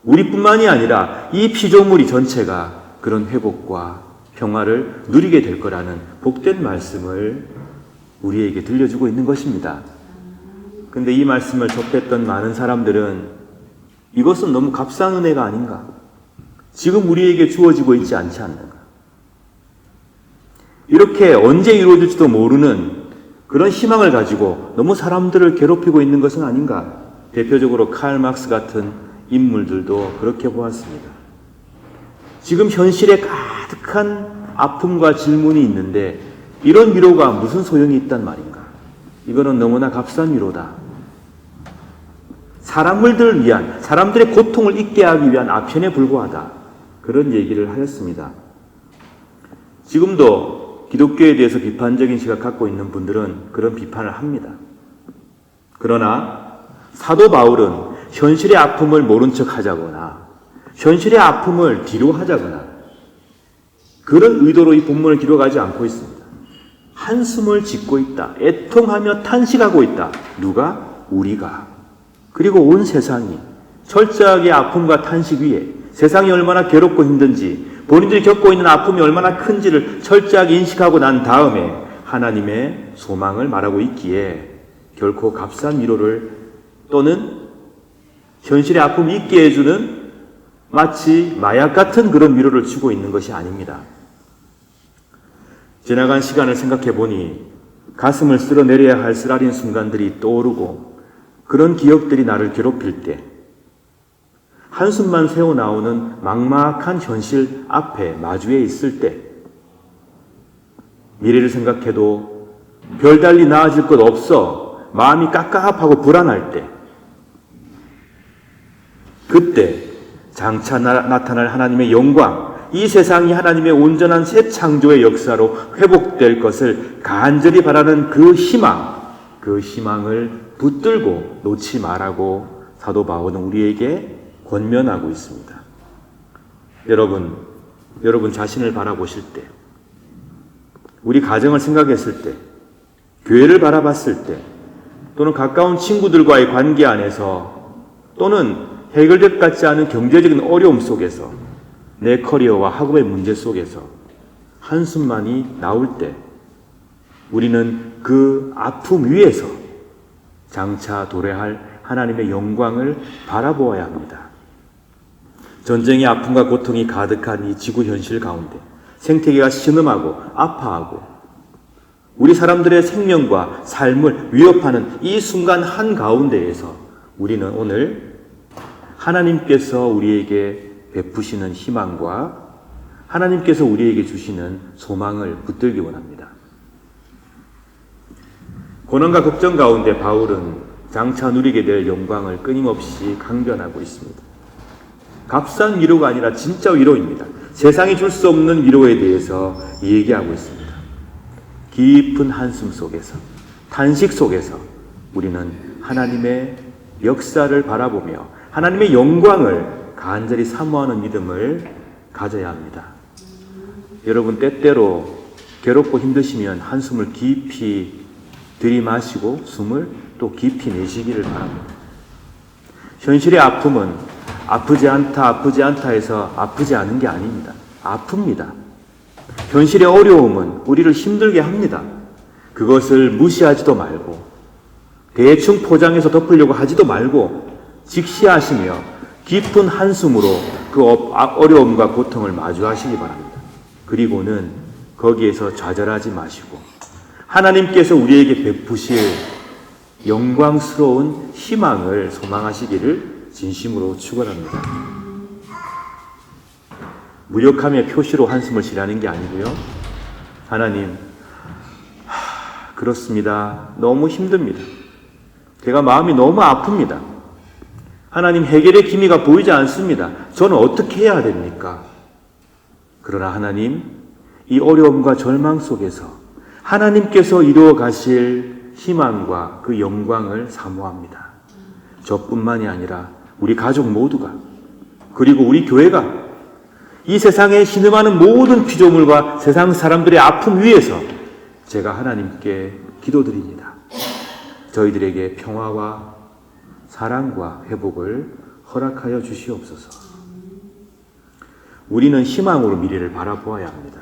S8: 우리뿐만이 아니라 이 피조물이 전체가 그런 회복과 평화를 누리게 될 거라는 복된 말씀을 우리에게 들려주고 있는 것입니다. 근데 이 말씀을 접했던 많은 사람들은 이것은 너무 값싼 은혜가 아닌가? 지금 우리에게 주어지고 있지 않지 않는가? 이렇게 언제 이루어질지도 모르는 그런 희망을 가지고 너무 사람들을 괴롭히고 있는 것은 아닌가? 대표적으로 칼 막스 같은 인물들도 그렇게 보았습니다. 지금 현실에 가득한 아픔과 질문이 있는데 이런 위로가 무슨 소용이 있단 말인가? 이거는 너무나 값싼 위로다. 사람들을 위한, 사람들의 고통을 잊게 하기 위한 아편에 불과하다. 그런 얘기를 하였습니다. 지금도 기독교에 대해서 비판적인 시각 갖고 있는 분들은 그런 비판을 합니다. 그러나 사도 바울은 현실의 아픔을 모른 척 하자거나 현실의 아픔을 뒤로 하자거나 그런 의도로 이 본문을 기록하지 않고 있습니다. 한숨을 짓고 있다. 애통하며 탄식하고 있다. 누가? 우리가. 그리고 온 세상이 철저하게 아픔과 탄식 위에 세상이 얼마나 괴롭고 힘든지 본인들이 겪고 있는 아픔이 얼마나 큰지를 철저하게 인식하고 난 다음에 하나님의 소망을 말하고 있기에 결코 값싼 위로를 또는 현실의 아픔을 잊게 해주는 마치 마약 같은 그런 위로를 주고 있는 것이 아닙니다. 지나간 시간을 생각해 보니 가슴을 쓸어내려야 할 쓰라린 순간들이 떠오르고 그런 기억들이 나를 괴롭힐 때 한숨만 새어 나오는 막막한 현실 앞에 마주해 있을 때 미래를 생각해도 별달리 나아질 것 없어 마음이 깝깝하고 불안할 때 그때 장차 나타날 하나님의 영광 이 세상이 하나님의 온전한 새 창조의 역사로 회복될 것을 간절히 바라는 그 희망을 붙들고 놓지 말라고 사도 바울은 우리에게 권면하고 있습니다. 여러분 자신을 바라보실 때, 우리 가정을 생각했을 때, 교회를 바라봤을 때, 또는 가까운 친구들과의 관계 안에서, 또는 해결될 것 같지 않은 경제적인 어려움 속에서, 내 커리어와 학업의 문제 속에서 한숨만이 나올 때, 우리는 그 아픔 위에서 장차 도래할 하나님의 영광을 바라보아야 합니다. 전쟁의 아픔과 고통이 가득한 이 지구 현실 가운데 생태계가 신음하고 아파하고 우리 사람들의 생명과 삶을 위협하는 이 순간 한가운데에서 우리는 오늘 하나님께서 우리에게 베푸시는 희망과 하나님께서 우리에게 주시는 소망을 붙들기 원합니다. 고난과 걱정 가운데 바울은 장차 누리게 될 영광을 끊임없이 강변하고 있습니다. 값싼 위로가 아니라 진짜 위로입니다. 세상이 줄 수 없는 위로에 대해서 얘기하고 있습니다. 깊은 한숨 속에서, 탄식 속에서 우리는 하나님의 역사를 바라보며 하나님의 영광을 간절히 사모하는 믿음을 가져야 합니다. 여러분 때때로 괴롭고 힘드시면 한숨을 깊이 들이마시고 숨을 또 깊이 내쉬기를 바랍니다. 현실의 아픔은 아프지 않다 해서 아프지 않은 게 아닙니다. 아픕니다. 현실의 어려움은 우리를 힘들게 합니다. 그것을 무시하지도 말고 대충 포장해서 덮으려고 하지도 말고 직시하시며 깊은 한숨으로 그 어려움과 고통을 마주하시기 바랍니다. 그리고는 거기에서 좌절하지 마시고 하나님께서 우리에게 베푸실 영광스러운 희망을 소망하시기를 진심으로 축원합니다. 무력함의 표시로 한숨을 쉬라는 게 아니고요. 하나님, 그렇습니다. 너무 힘듭니다. 제가 마음이 너무 아픕니다. 하나님, 해결의 기미가 보이지 않습니다. 저는 어떻게 해야 됩니까? 그러나 하나님, 이 어려움과 절망 속에서 하나님께서 이루어 가실 희망과 그 영광을 사모합니다. 저뿐만이 아니라 우리 가족 모두가, 그리고 우리 교회가 이 세상에 신음하는 모든 피조물과 세상 사람들의 아픔 위에서 제가 하나님께 기도드립니다. 저희들에게 평화와 사랑과 회복을 허락하여 주시옵소서. 우리는 희망으로 미래를 바라보아야 합니다.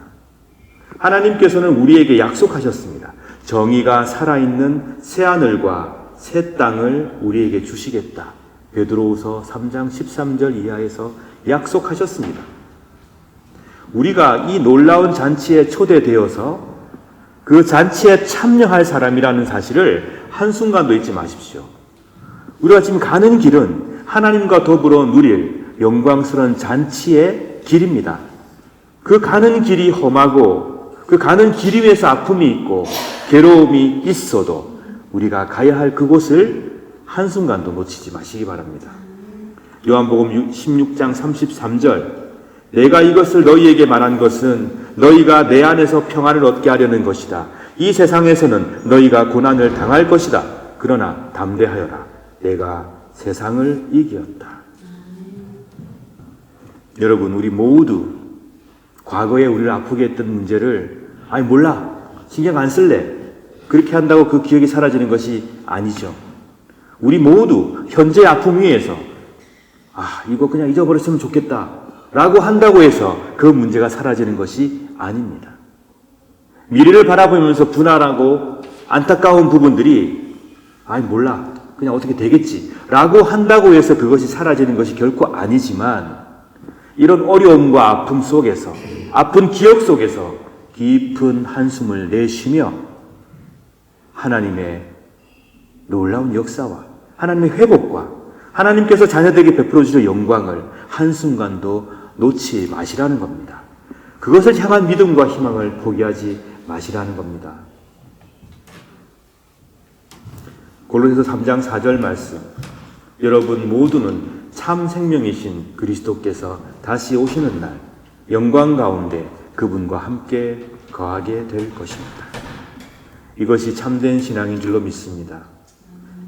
S8: 하나님께서는 우리에게 약속하셨습니다. 정의가 살아있는 새하늘과 새 땅을 우리에게 주시겠다. 베드로후서 3장 13절 이하에서 약속하셨습니다. 우리가 이 놀라운 잔치에 초대되어서 그 잔치에 참여할 사람이라는 사실을 한순간도 잊지 마십시오. 우리가 지금 가는 길은 하나님과 더불어 누릴 영광스러운 잔치의 길입니다. 그 가는 길이 험하고 그 가는 길 위에서 아픔이 있고 괴로움이 있어도 우리가 가야 할 그곳을 한순간도 놓치지 마시기 바랍니다. 요한복음 16장 33절, 내가 이것을 너희에게 말한 것은 너희가 내 안에서 평안을 얻게 하려는 것이다. 이 세상에서는 너희가 고난을 당할 것이다. 그러나 담대하여라. 내가 세상을 이기었다. 여러분, 우리 모두 과거에 우리를 아프게 했던 문제를 몰라, 신경 안 쓸래, 그렇게 한다고 그 기억이 사라지는 것이 아니죠. 우리 모두 현재의 아픔 위에서 이거 그냥 잊어버렸으면 좋겠다 라고 한다고 해서 그 문제가 사라지는 것이 아닙니다. 미래를 바라보면서 분할하고 안타까운 부분들이 몰라, 그냥 어떻게 되겠지 라고 한다고 해서 그것이 사라지는 것이 결코 아니지만, 이런 어려움과 아픔 속에서, 아픈 기억 속에서 깊은 한숨을 내쉬며 하나님의 놀라운 역사와 하나님의 회복과 하나님께서 자녀들에게 베풀어 주실 영광을 한순간도 놓지 마시라는 겁니다. 그것을 향한 믿음과 희망을 포기하지 마시라는 겁니다. 골로새서 3장 4절 말씀, 여러분 모두는 참 생명이신 그리스도께서 다시 오시는 날 영광 가운데 그분과 함께 거하게 될 것입니다. 이것이 참된 신앙인 줄로 믿습니다.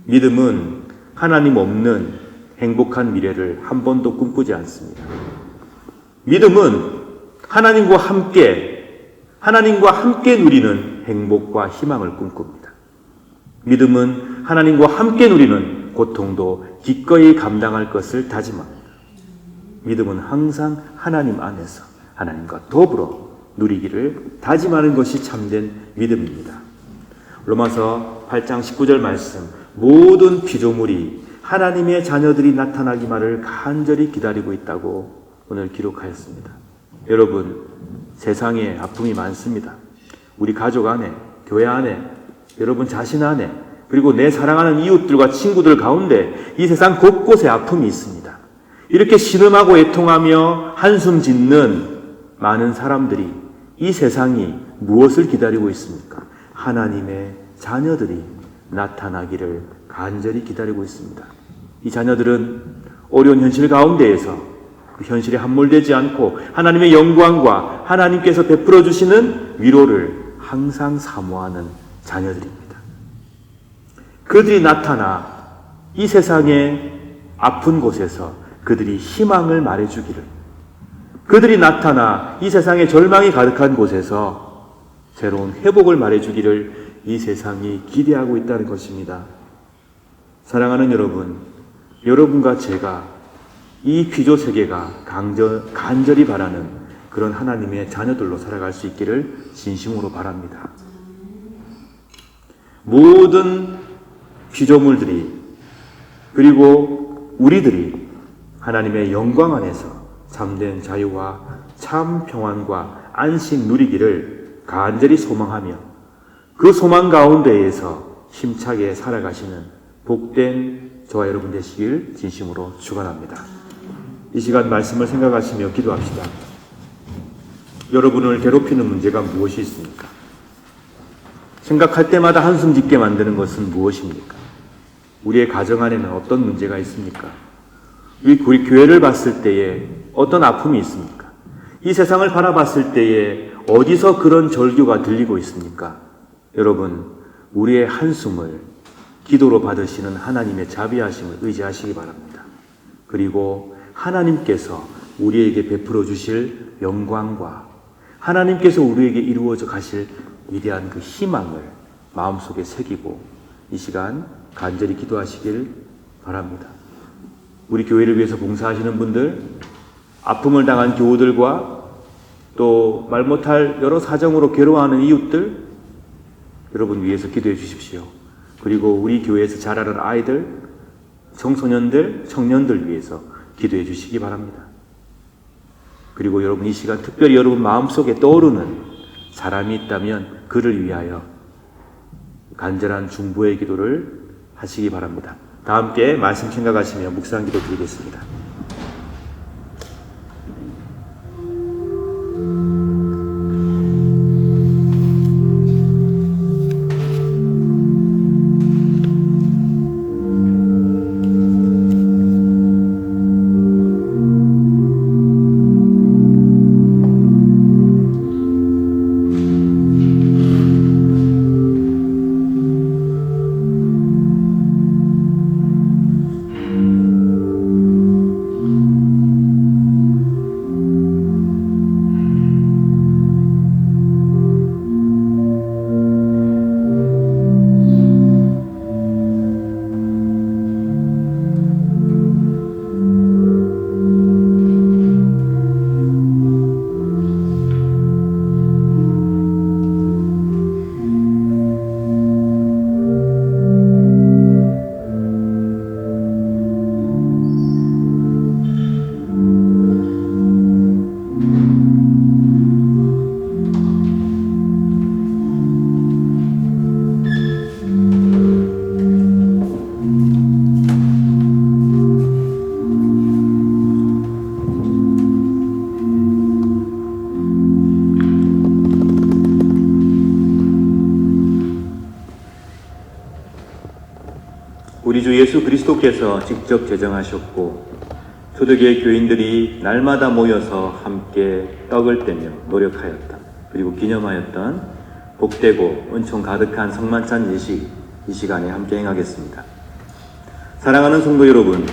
S8: 믿음은 하나님 없는 행복한 미래를 한 번도 꿈꾸지 않습니다. 믿음은 하나님과 함께 누리는 행복과 희망을 꿈꿉니다. 믿음은 하나님과 함께 누리는 고통도 기꺼이 감당할 것을 다짐합니다. 믿음은 항상 하나님 안에서 하나님과 더불어 누리기를 다짐하는 것이 참된 믿음입니다. 로마서 8장 19절 말씀, 모든 피조물이 하나님의 자녀들이 나타나기만을 간절히 기다리고 있다고 오늘 기록하였습니다. 여러분, 세상에 아픔이 많습니다. 우리 가족 안에, 교회 안에, 여러분 자신 안에, 그리고 내 사랑하는 이웃들과 친구들 가운데 이 세상 곳곳에 아픔이 있습니다. 이렇게 신음하고 애통하며 한숨 짓는 많은 사람들이 이 세상이 무엇을 기다리고 있습니까? 하나님의 자녀들이 나타나기를 간절히 기다리고 있습니다. 이 자녀들은 어려운 현실 가운데에서 그 현실에 함몰되지 않고 하나님의 영광과 하나님께서 베풀어 주시는 위로를 항상 사모하는 자녀들입니다. 그들이 나타나 이 세상의 아픈 곳에서 그들이 희망을 말해주기를, 그들이 나타나 이 세상에 절망이 가득한 곳에서 새로운 회복을 말해주기를 이 세상이 기대하고 있다는 것입니다. 사랑하는 여러분, 여러분과 제가 이 피조 세계가 간절히 바라는 그런 하나님의 자녀들로 살아갈 수 있기를 진심으로 바랍니다. 모든 피조물들이, 그리고 우리들이 하나님의 영광 안에서 참된 자유와 참 평안과 안식 누리기를 간절히 소망하며 그 소망 가운데에서 힘차게 살아가시는 복된 저와 여러분 되시길 진심으로 축원합니다. 이 시간 말씀을 생각하시며 기도합시다. 여러분을 괴롭히는 문제가 무엇이 있습니까? 생각할 때마다 한숨 짓게 만드는 것은 무엇입니까? 우리의 가정 안에는 어떤 문제가 있습니까? 우리 교회를 봤을 때에 어떤 아픔이 있습니까? 이 세상을 바라봤을 때에 어디서 그런 절규가 들리고 있습니까? 여러분, 우리의 한숨을 기도로 받으시는 하나님의 자비하심을 의지하시기 바랍니다. 그리고 하나님께서 우리에게 베풀어 주실 영광과 하나님께서 우리에게 이루어져 가실 위대한 그 희망을 마음속에 새기고 이 시간 간절히 기도하시길 바랍니다. 우리 교회를 위해서 봉사하시는 분들, 아픔을 당한 교우들과 또 말 못할 여러 사정으로 괴로워하는 이웃들, 여러분 위해서 기도해 주십시오. 그리고 우리 교회에서 자라는 아이들, 청소년들, 청년들 위해서 기도해 주시기 바랍니다. 그리고 여러분 이 시간 특별히 여러분 마음속에 떠오르는 사람이 있다면 그를 위하여 간절한 중보의 기도를 하시기 바랍니다. 다 함께 말씀 생각하시며 묵상 기도 드리겠습니다. 우리 주 예수 그리스도께서 직접 제정하셨고 초대교회 교인들이 날마다 모여서 함께 떡을 떼며 노력하였다. 그리고 기념하였던 복되고 은총 가득한 성만찬 예식 이 시간에 함께 행하겠습니다. 사랑하는 성도 여러분,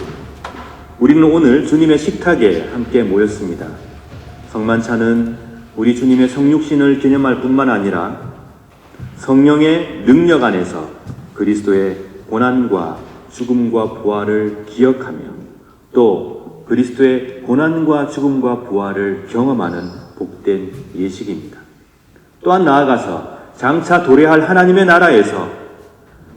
S8: 우리는 오늘 주님의 식탁에 함께 모였습니다. 성만찬은 우리 주님의 성육신을 기념할 뿐만 아니라 성령의 능력 안에서 그리스도의 고난과 죽음과 부활을 기억하며 또 그리스도의 고난과 죽음과 부활을 경험하는 복된 예식입니다. 또한 나아가서 장차 도래할 하나님의 나라에서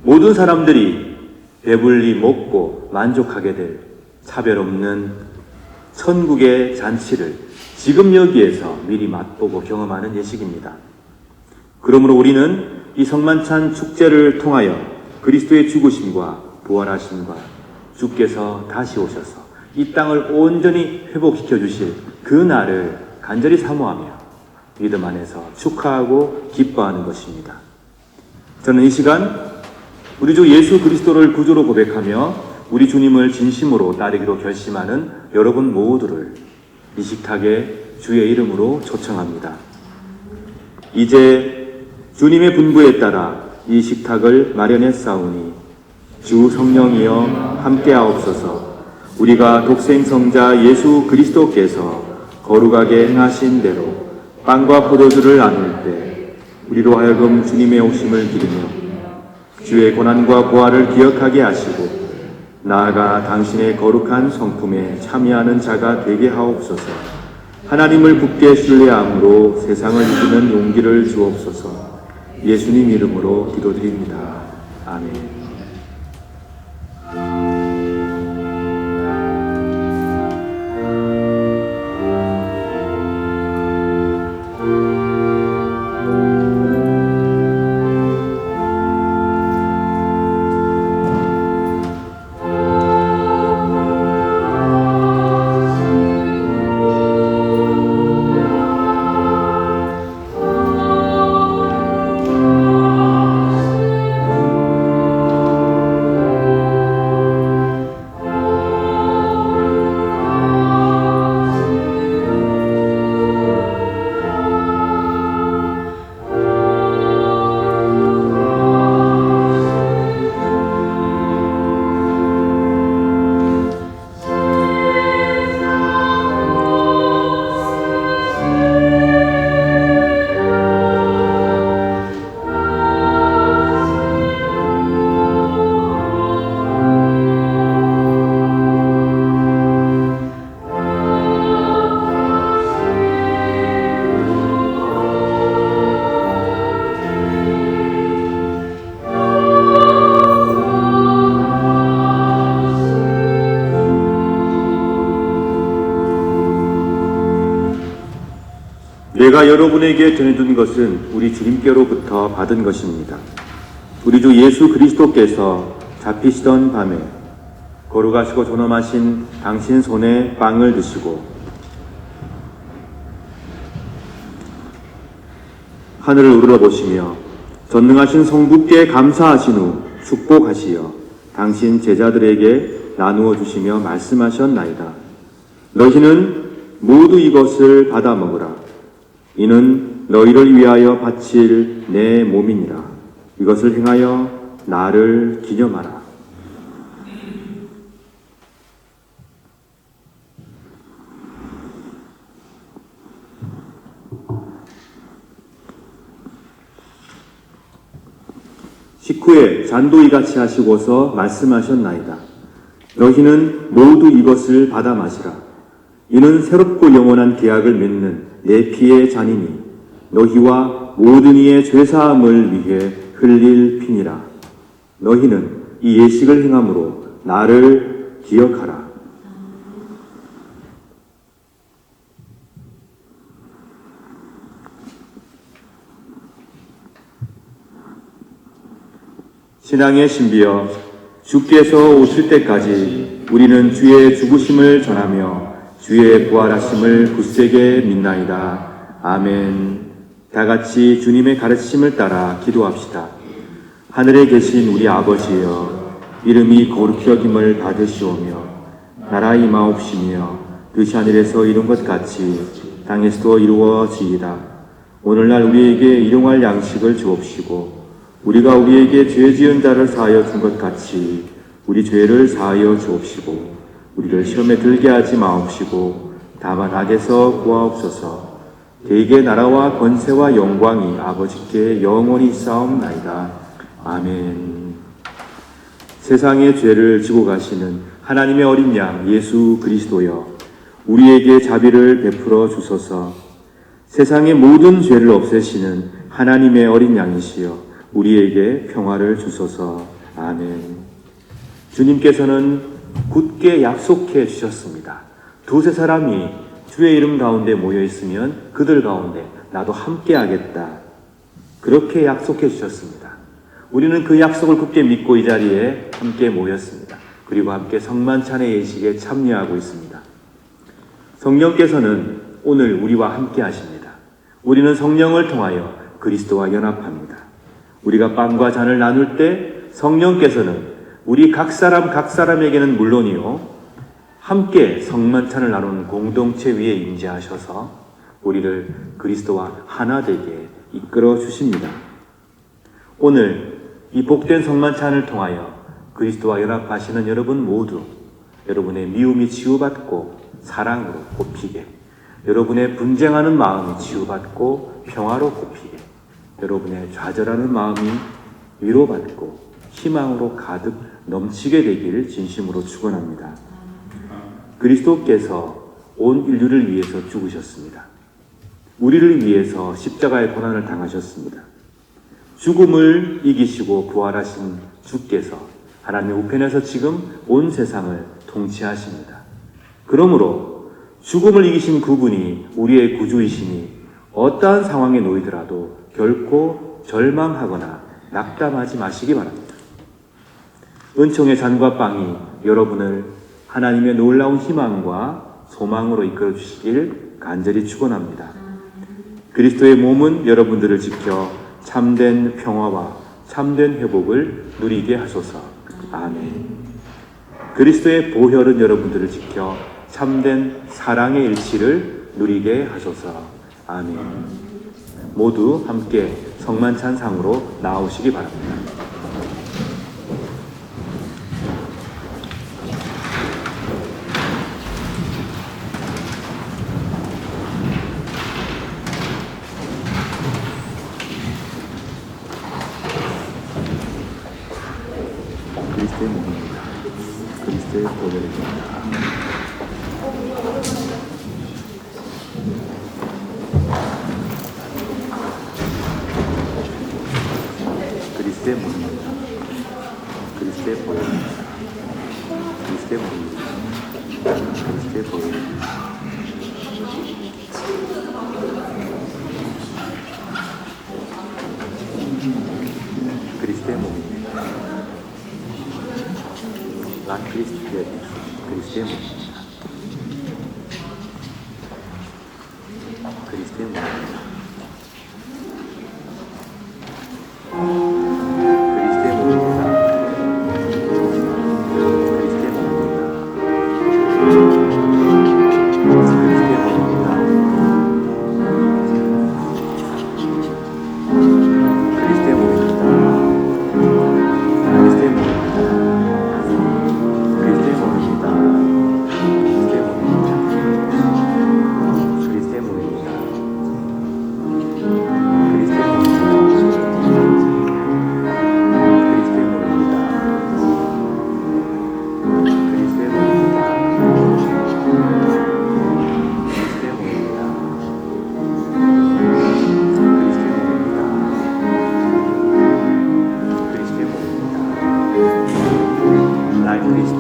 S8: 모든 사람들이 배불리 먹고 만족하게 될 차별 없는 천국의 잔치를 지금 여기에서 미리 맛보고 경험하는 예식입니다. 그러므로 우리는 이 성만찬 축제를 통하여 그리스도의 죽으심과 부활하심과 주께서 다시 오셔서 이 땅을 온전히 회복시켜 주실 그 날을 간절히 사모하며 믿음 안에서 축하하고 기뻐하는 것입니다. 저는 이 시간 우리 주 예수 그리스도를 구주로 고백하며 우리 주님을 진심으로 따르기로 결심하는 여러분 모두를 이 식탁에 주의 이름으로 초청합니다. 이제 주님의 분부에 따라 이 식탁을 마련했사오니 주 성령이여 함께하옵소서. 우리가 독생성자 예수 그리스도께서 거룩하게 행하신 대로 빵과 포도주를 나눌 때 우리로 하여금 주님의 오심을 기리며 주의 고난과 부활을 기억하게 하시고 나아가 당신의 거룩한 성품에 참여하는 자가 되게 하옵소서. 하나님을 굳게 신뢰함으로 세상을 이기는 용기를 주옵소서. 예수님 이름으로 기도드립니다. 아멘.
S2: 제가 여러분에게 전해준 것은 우리 주님께로부터 받은 것입니다. 우리 주 예수 그리스도께서 잡히시던 밤에 거룩하시고 존엄하신 당신 손에 빵을 드시고 하늘을 우러러보시며 전능하신 성부께 감사하신 후 축복하시어 당신 제자들에게 나누어 주시며 말씀하셨나이다. 너희는 모두 이것을 받아 먹으라. 이는 너희를 위하여 바칠 내 몸이니라. 이것을 행하여 나를 기념하라. 식후에 잔도이 같이 하시고서 말씀하셨나이다. 너희는 모두 이것을 받아 마시라. 이는 새롭고 영원한 계약을 맺는 내 피의 잔이니 너희와 모든 이의 죄사함을 위해 흘릴 피니라. 너희는 이 예식을 행함으로 나를 기억하라. 신앙의 신비여, 주께서 오실 때까지 우리는 주의 죽으심을 전하며 주의 부활하심을 굳세게 믿나이다. 아멘. 다 같이 주님의 가르침을 따라 기도합시다. 하늘에 계신 우리 아버지여, 이름이 거룩히 여김을 받으시오며 나라 임하옵시며 뜻이 하늘에서 이룬 것 같이 땅에서도 이루어지이다. 오늘날 우리에게 일용할 양식을 주옵시고 우리가 우리에게 죄 지은 자를 사하여 준 것 같이 우리 죄를 사하여 주옵시고 우리를 시험에 들게 하지 마옵시고 다만 악에서 구하옵소서. 대개 나라와 권세와 영광이 아버지께 영원히 있사옵나이다. 아멘. 세상의 죄를 지고 가시는 하나님의 어린 양 예수 그리스도여, 우리에게 자비를 베풀어 주소서. 세상의 모든 죄를 없애시는 하나님의 어린 양이시여, 우리에게 평화를 주소서. 아멘. 주님께서는 굳게 약속해 주셨습니다. 두세 사람이 주의 이름 가운데 모여 있으면 그들 가운데 나도 함께 하겠다. 그렇게 약속해 주셨습니다. 우리는 그 약속을 굳게 믿고 이 자리에 함께 모였습니다. 그리고 함께 성만찬의 예식에 참여하고 있습니다. 성령께서는 오늘 우리와 함께 하십니다. 우리는 성령을 통하여 그리스도와 연합합니다. 우리가 빵과 잔을 나눌 때 성령께서는 우리 각 사람에게는 물론이요, 함께 성만찬을 나누는 공동체 위에 임재하셔서 우리를 그리스도와 하나 되게 이끌어 주십니다. 오늘 이 복된 성만찬을 통하여 그리스도와 연합하시는 여러분 모두 여러분의 미움이 치유받고 사랑으로 곱히게, 여러분의 분쟁하는 마음이 치유받고 평화로 곱히게, 여러분의 좌절하는 마음이 위로받고 희망으로 가득 넘치게 되기를 진심으로 축원합니다. 그리스도께서 온 인류를 위해서 죽으셨습니다. 우리를 위해서 십자가의 고난을 당하셨습니다. 죽음을 이기시고 부활하신 주께서 하나님의 우편에서 지금 온 세상을 통치하십니다. 그러므로 죽음을 이기신 그분이 우리의 구주이시니 어떠한 상황에 놓이더라도 결코 절망하거나 낙담하지 마시기 바랍니다. 은총의 잔과 빵이 여러분을 하나님의 놀라운 희망과 소망으로 이끌어 주시길 간절히 축원합니다. 그리스도의 몸은 여러분들을 지켜 참된 평화와 참된 회복을 누리게 하소서. 아멘. 그리스도의 보혈은 여러분들을 지켜 참된 사랑의 일치를 누리게 하소서. 아멘. 모두 함께 성만찬상으로 나오시기 바랍니다. 그리스도의 몸입니다. 그리스도의 보혈입니다. 그리스도의 몸입니다. 그리스도의 보혈입니다. 그리스도의 몸입니다. 그리스도의 보혈입니다.
S8: 그리스도의 몸입니다. 난 그리스도의 몸입니다. 그리스도의 몸입니다. 그리스도의 몸입니다. 그리스도의 몸입니다. 그리스도의 몸입니다. 그리스도의 몸입니다. 그리스도의 몸입니다. 그리스도의 몸입니다. 그리스도의 몸입니다. 그리스도의 몸입니다. 그리스도의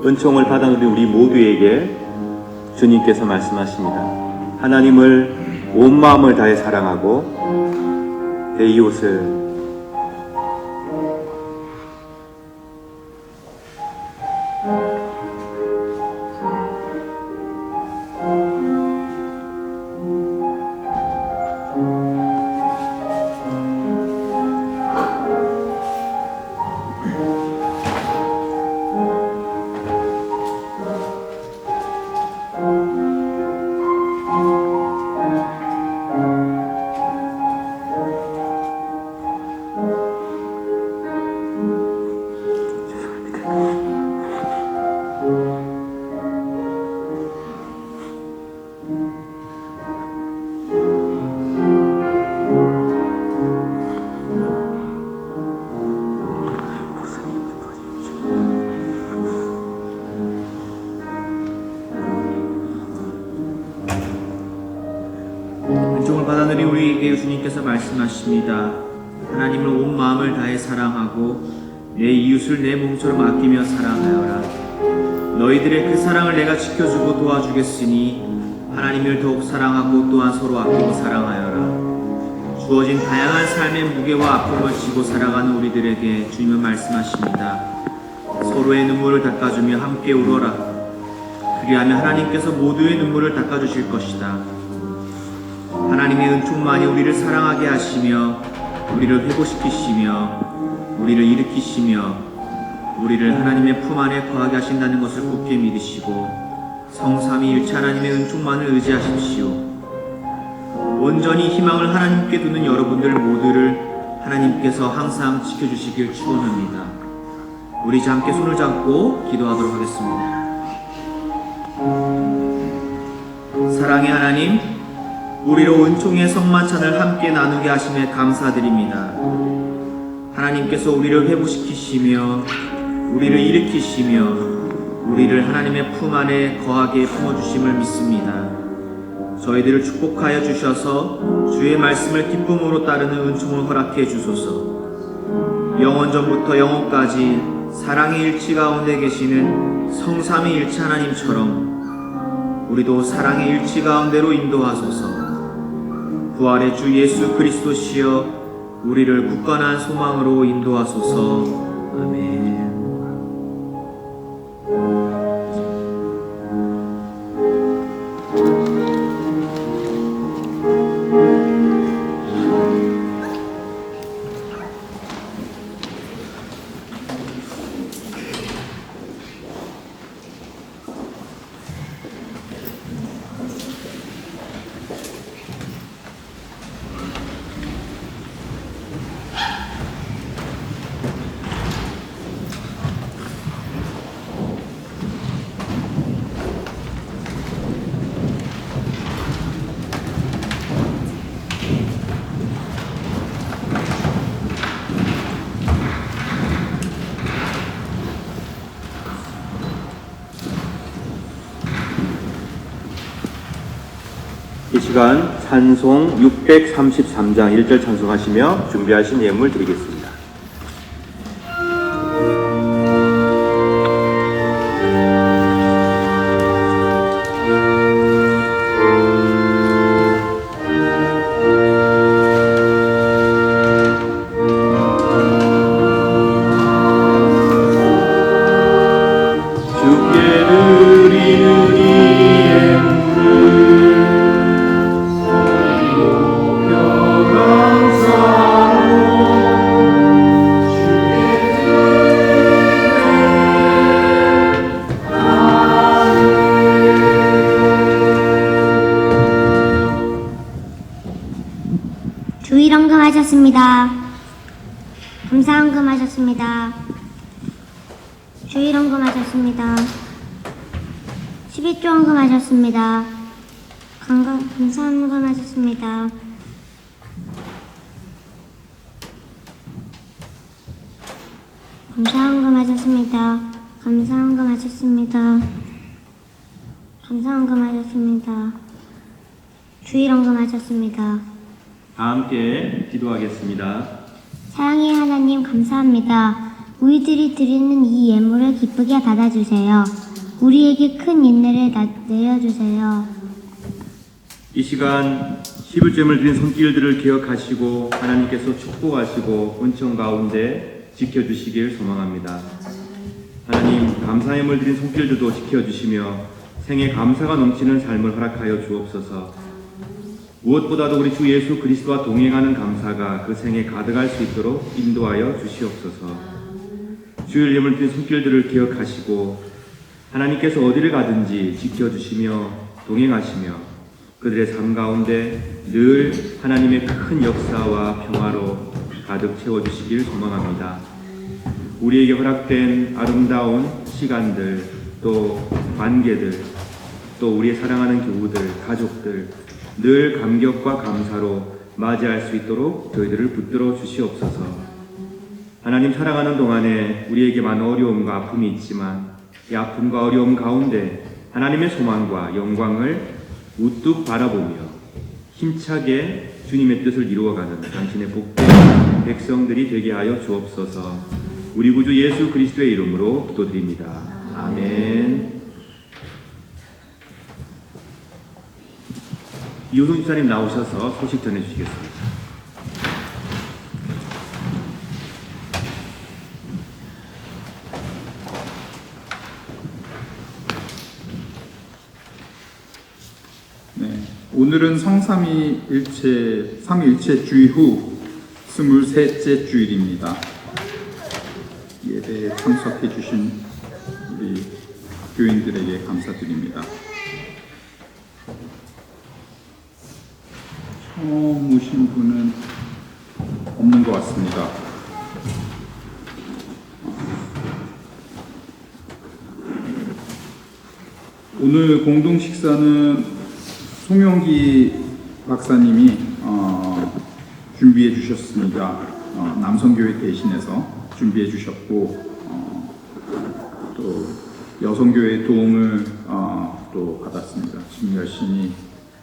S2: 은총을 받은 우리 모두에게 주님께서 말씀하십니다. 하나님을 온 마음을 다해 사랑하고 내 이웃을
S3: 은총을 받아들이 우리에게 주님께서 말씀하십니다. 하나님을 온 마음을 다해 사랑하고 내 이웃을 내 몸처럼 아끼며 사랑하여라. 너희들의 그 사랑을 내가 지켜주고 도와주겠으니 하나님을 더욱 사랑하고 또한 서로 아끼고 사랑하여라. 주어진 다양한 삶의 무게와 아픔을 지고 살아가는 우리들에게 주님은 말씀하십니다. 서로의 눈물을 닦아주며 함께 울어라. 그리하면 하나님께서 모두의 눈물을 닦아주실 것이다. 하나님의 은총만이 우리를 사랑하게 하시며 우리를 회복시키시며 우리를 일으키시며 우리를 하나님의 품 안에 거하게 하신다는 것을 굳게 믿으시고 성삼위일체 하나님의 은총만을 의지하십시오. 온전히 희망을 하나님께 두는 여러분들 모두를 하나님께서 항상 지켜주시길 축원합니다. 우리 이제 함께 손을 잡고 기도하도록 하겠습니다. 사랑의 하나님, 우리로 은총의 성만찬을 함께 나누게 하심에 감사드립니다. 하나님께서 우리를 회복시키시며 우리를 일으키시며 우리를 하나님의 품 안에 거하게 품어주심을 믿습니다. 저희들을 축복하여 주셔서 주의 말씀을 기쁨으로 따르는 은총을 허락해 주소서. 영원전부터 영원까지 사랑의 일치 가운데 계시는 성삼위일체 하나님처럼 우리도 사랑의 일치 가운데로 인도하소서. 부활의 주 예수 그리스도시여 우리를 굳건한 소망으로 인도하소서. 아멘.
S2: 시간 찬송 633장 1절 찬송하시며 준비하신 예물 드리겠습니다.
S9: 주일헌금하셨습니다. 감사헌금하셨습니다. 주일헌금하셨습니다. 11조 헌금하셨습니다. 감사헌금하셨습니다. 감사헌금하셨습니다. 감사헌금하셨습니다. 감사헌금하셨습니다. 주일헌금하셨습니다.
S2: 다 함께 기도하겠습니다.
S9: 사랑의 하나님 감사합니다. 우리들이 드리는 이 예물을 기쁘게 받아주세요. 우리에게 큰 인내를 내려주세요.
S2: 이 시간 11점을 드린 손길들을 기억하시고 하나님께서 축복하시고 은총 가운데 지켜주시길 소망합니다. 하나님, 감사 예물 드린 손길들도 지켜주시며 생에 감사가 넘치는 삶을 허락하여 주옵소서. 무엇보다도 우리 주 예수 그리스도와 동행하는 감사가 그 생에 가득할 수 있도록 인도하여 주시옵소서. 주일 예물 드린 손길들을 기억하시고 하나님께서 어디를 가든지 지켜주시며 동행하시며 그들의 삶 가운데 늘 하나님의 큰 역사와 평화로 가득 채워주시길 소망합니다. 우리에게 허락된 아름다운 시간들, 또 관계들, 또 우리의 사랑하는 교우들, 가족들 늘 감격과 감사로 맞이할 수 있도록 저희들을 붙들어 주시옵소서. 하나님, 사랑하는 동안에 우리에게 많은 어려움과 아픔이 있지만 이 아픔과 어려움 가운데 하나님의 소망과 영광을 우뚝 바라보며 힘차게 주님의 뜻을 이루어가는 당신의 복된 백성들이 되게 하여 주옵소서. 우리 구주 예수 그리스도의 이름으로 기도드립니다. 아멘. 이호성 집사님 나오셔서 소식 전해주시겠습니다.
S4: 오늘은 삼위일체 주의 후 23째 주일입니다. 예배에 참석해 주신 우리 교인들에게 감사드립니다. 처음 오신 분은 없는 것 같습니다. 오늘 공동 식사는 송영기 박사님이 준비해 주셨습니다. 남성교회 대신해서 준비해 주셨고 또 여성교회 도움을 또 받았습니다. 지금 열심히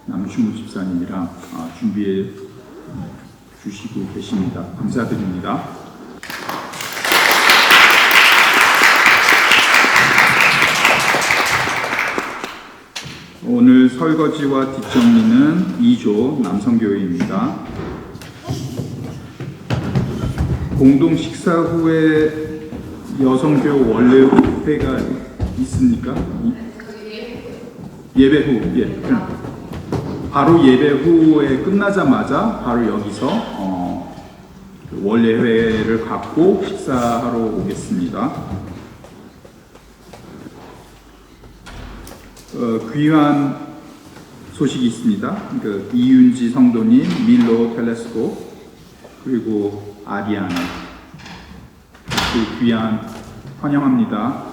S4: 남충우 집사님이랑 준비해 주시고 계십니다. 감사드립니다. 오늘 설거지와 뒷정리는 2조 남성교회입니다. 공동 식사 후에 여성교회 원래회가 있습니까? 예배 후, 예. 바로 예배 후에 끝나자마자 바로 여기서 원래회를 갖고 식사하러 오겠습니다. 귀한 소식이 있습니다. 이윤지 성도님, 밀로 텔레스코, 그리고 아리아나, 귀한 환영합니다.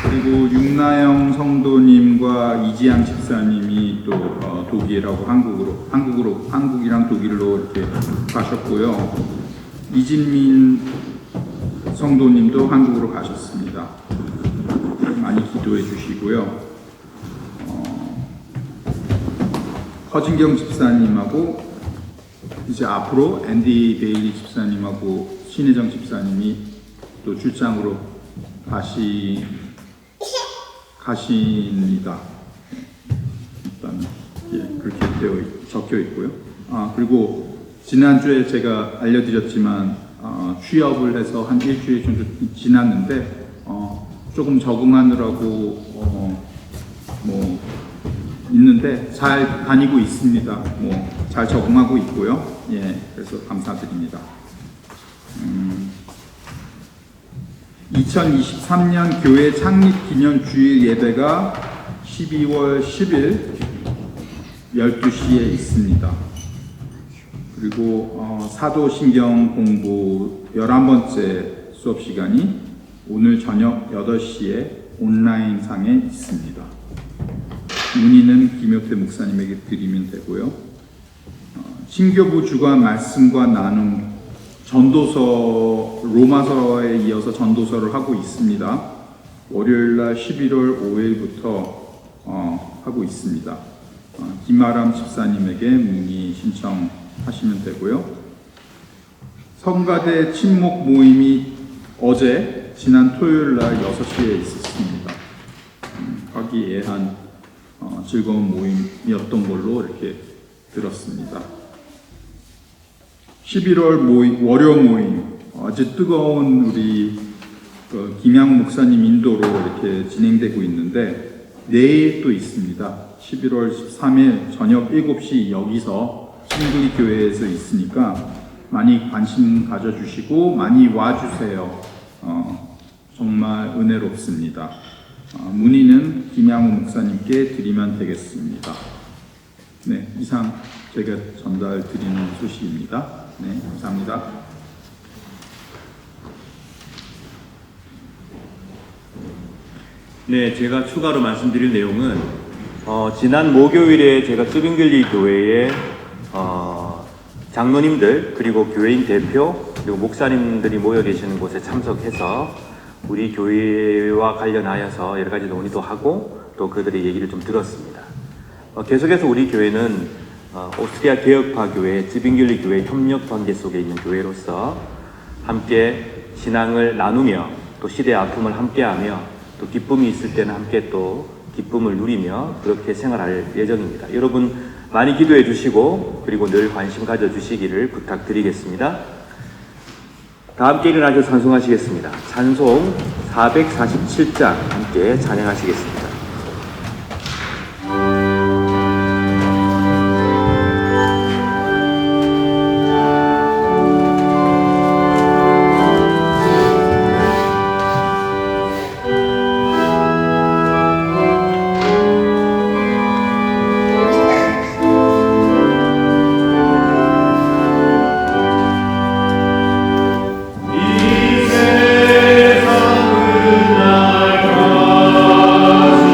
S4: 그리고 윤나영 성도님과 이지양 집사님이 또 독일하고 한국이랑 독일로 이렇게 가셨고요. 이진민 성도님도 한국으로 가셨습니다. 많이 기도해 주시고요. 허진경 집사님하고 이제 앞으로 앤디 베일리 집사님하고 신혜정 집사님이 또 출장으로 가십니다. 일단 그렇게 적혀 있고요. 그리고 지난주에 제가 알려드렸지만 취업을 해서 한 일주일 정도 지났는데 조금 적응하느라고 뭐 있는데 잘 다니고 있습니다. 잘 적응하고 있고요. 그래서 감사드립니다. 2023년 교회 창립 기념 주일 예배가 12월 10일 12시에 있습니다. 그리고 사도신경 공부 11번째 수업 시간이 오늘 저녁 8시에 온라인상에 있습니다. 문의는 김효태 목사님에게 드리면 되고요. 신교부 주간 말씀과 나눔 전도서 로마서에 이어서 전도서를 하고 있습니다. 월요일날 11월 5일부터 하고 있습니다. 김아람 집사님에게 문의 신청하시면 되고요. 성가대 친목 모임이 어제 지난 토요일날 6시에 있었습니다. 화기애애한 즐거운 모임이었던 걸로 이렇게 들었습니다. 11월 월요 모임 아주 뜨거운 우리 김양 목사님 인도로 이렇게 진행되고 있는데 내일 또 있습니다. 11월 13일 저녁 7시 여기서 신구리 교회에서 있으니까 많이 관심 가져주시고 많이 와주세요. 정말 은혜롭습니다. 문의는 김양호 목사님께 드리면 되겠습니다. 네, 이상 제가 전달 드리는 소식입니다. 네, 감사합니다.
S2: 네, 제가 추가로 말씀드릴 내용은 지난 목요일에 제가 쯔빙글리 교회에 장로님들 그리고 교회인 대표 그리고 목사님들이 모여 계시는 곳에 참석해서 우리 교회와 관련하여서 여러 가지 논의도 하고 또 그들의 얘기를 좀 들었습니다. 계속해서 우리 교회는 오스트리아 개혁파 교회, 쯔빙글리 교회 협력 관계 속에 있는 교회로서 함께 신앙을 나누며 또 시대의 아픔을 함께하며 또 기쁨이 있을 때는 함께 또 기쁨을 누리며 그렇게 생활할 예정입니다. 여러분 많이 기도해 주시고 그리고 늘 관심 가져주시기를 부탁드리겠습니다. 다 함께 일어나셔서 찬송하시겠습니다. 찬송 447장 함께 찬양하시겠습니다. 이 세상은 날 가져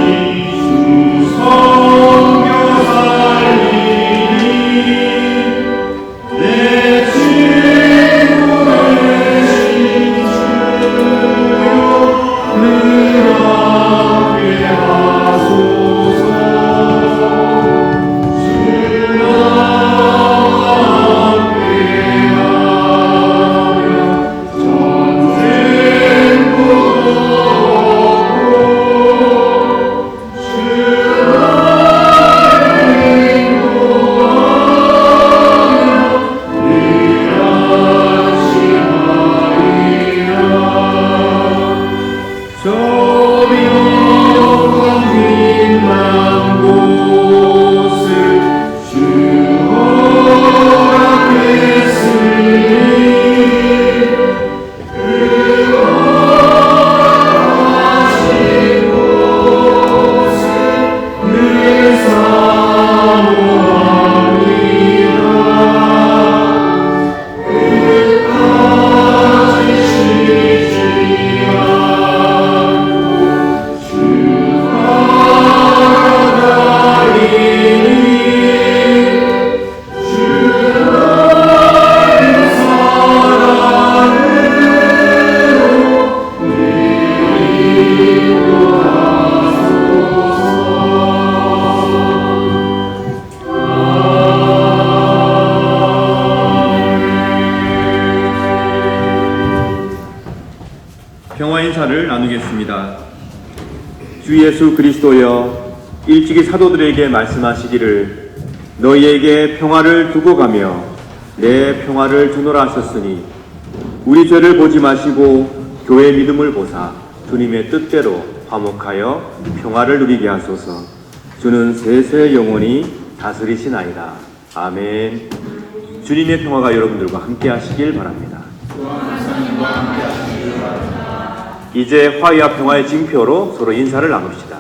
S2: 인사를 나누겠습니다. 주 예수 그리스도여, 일찍이 사도들에게 말씀하시기를 너희에게 평화를 두고 가며 내 평화를 주노라 하셨으니 우리 죄를 보지 마시고 교회 믿음을 보사 주님의 뜻대로 화목하여 평화를 누리게 하소서. 주는 세세 영원히 다스리시나이다. 아멘. 주님의 평화가 여러분들과 함께 하시길 바랍니다. 이제 화해와 평화의 징표로 서로 인사를 나눕시다.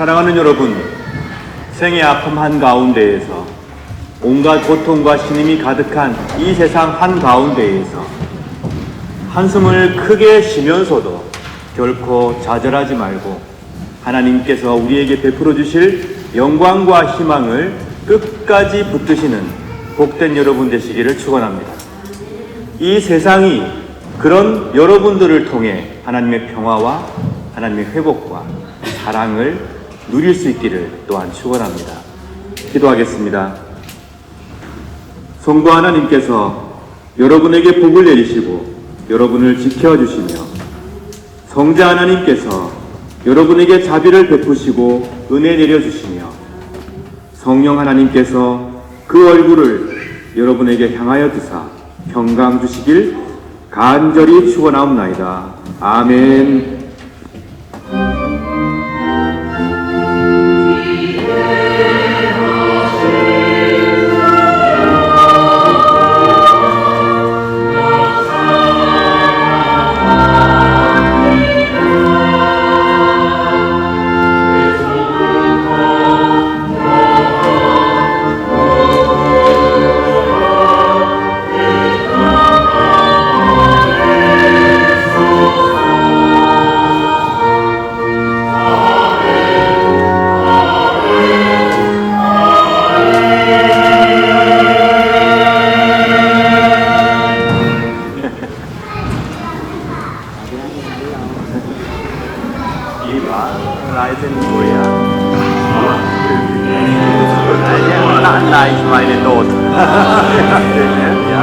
S2: 사랑하는 여러분, 생의 아픔 한가운데에서 온갖 고통과 신임이 가득한 이 세상 한가운데에서 한숨을 크게 쉬면서도 결코 좌절하지 말고 하나님께서 우리에게 베풀어 주실 영광과 희망을 끝까지 붙드시는 복된 여러분 되시기를 축원합니다. 이 세상이 그런 여러분들을 통해 하나님의 평화와 하나님의 회복과 사랑을 누릴 수 있기를 또한 축원합니다. 기도하겠습니다. 성부 하나님께서 여러분에게 복을 내리시고 여러분을 지켜주시며 성자 하나님께서 여러분에게 자비를 베푸시고 은혜 내려주시며 성령 하나님께서 그 얼굴을 여러분에게 향하여 드사 평강 주시길 간절히 축원하옵나이다. 아멘.
S8: Leiden Gloria. Nein, ich meine Not. Ja.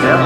S8: Sehr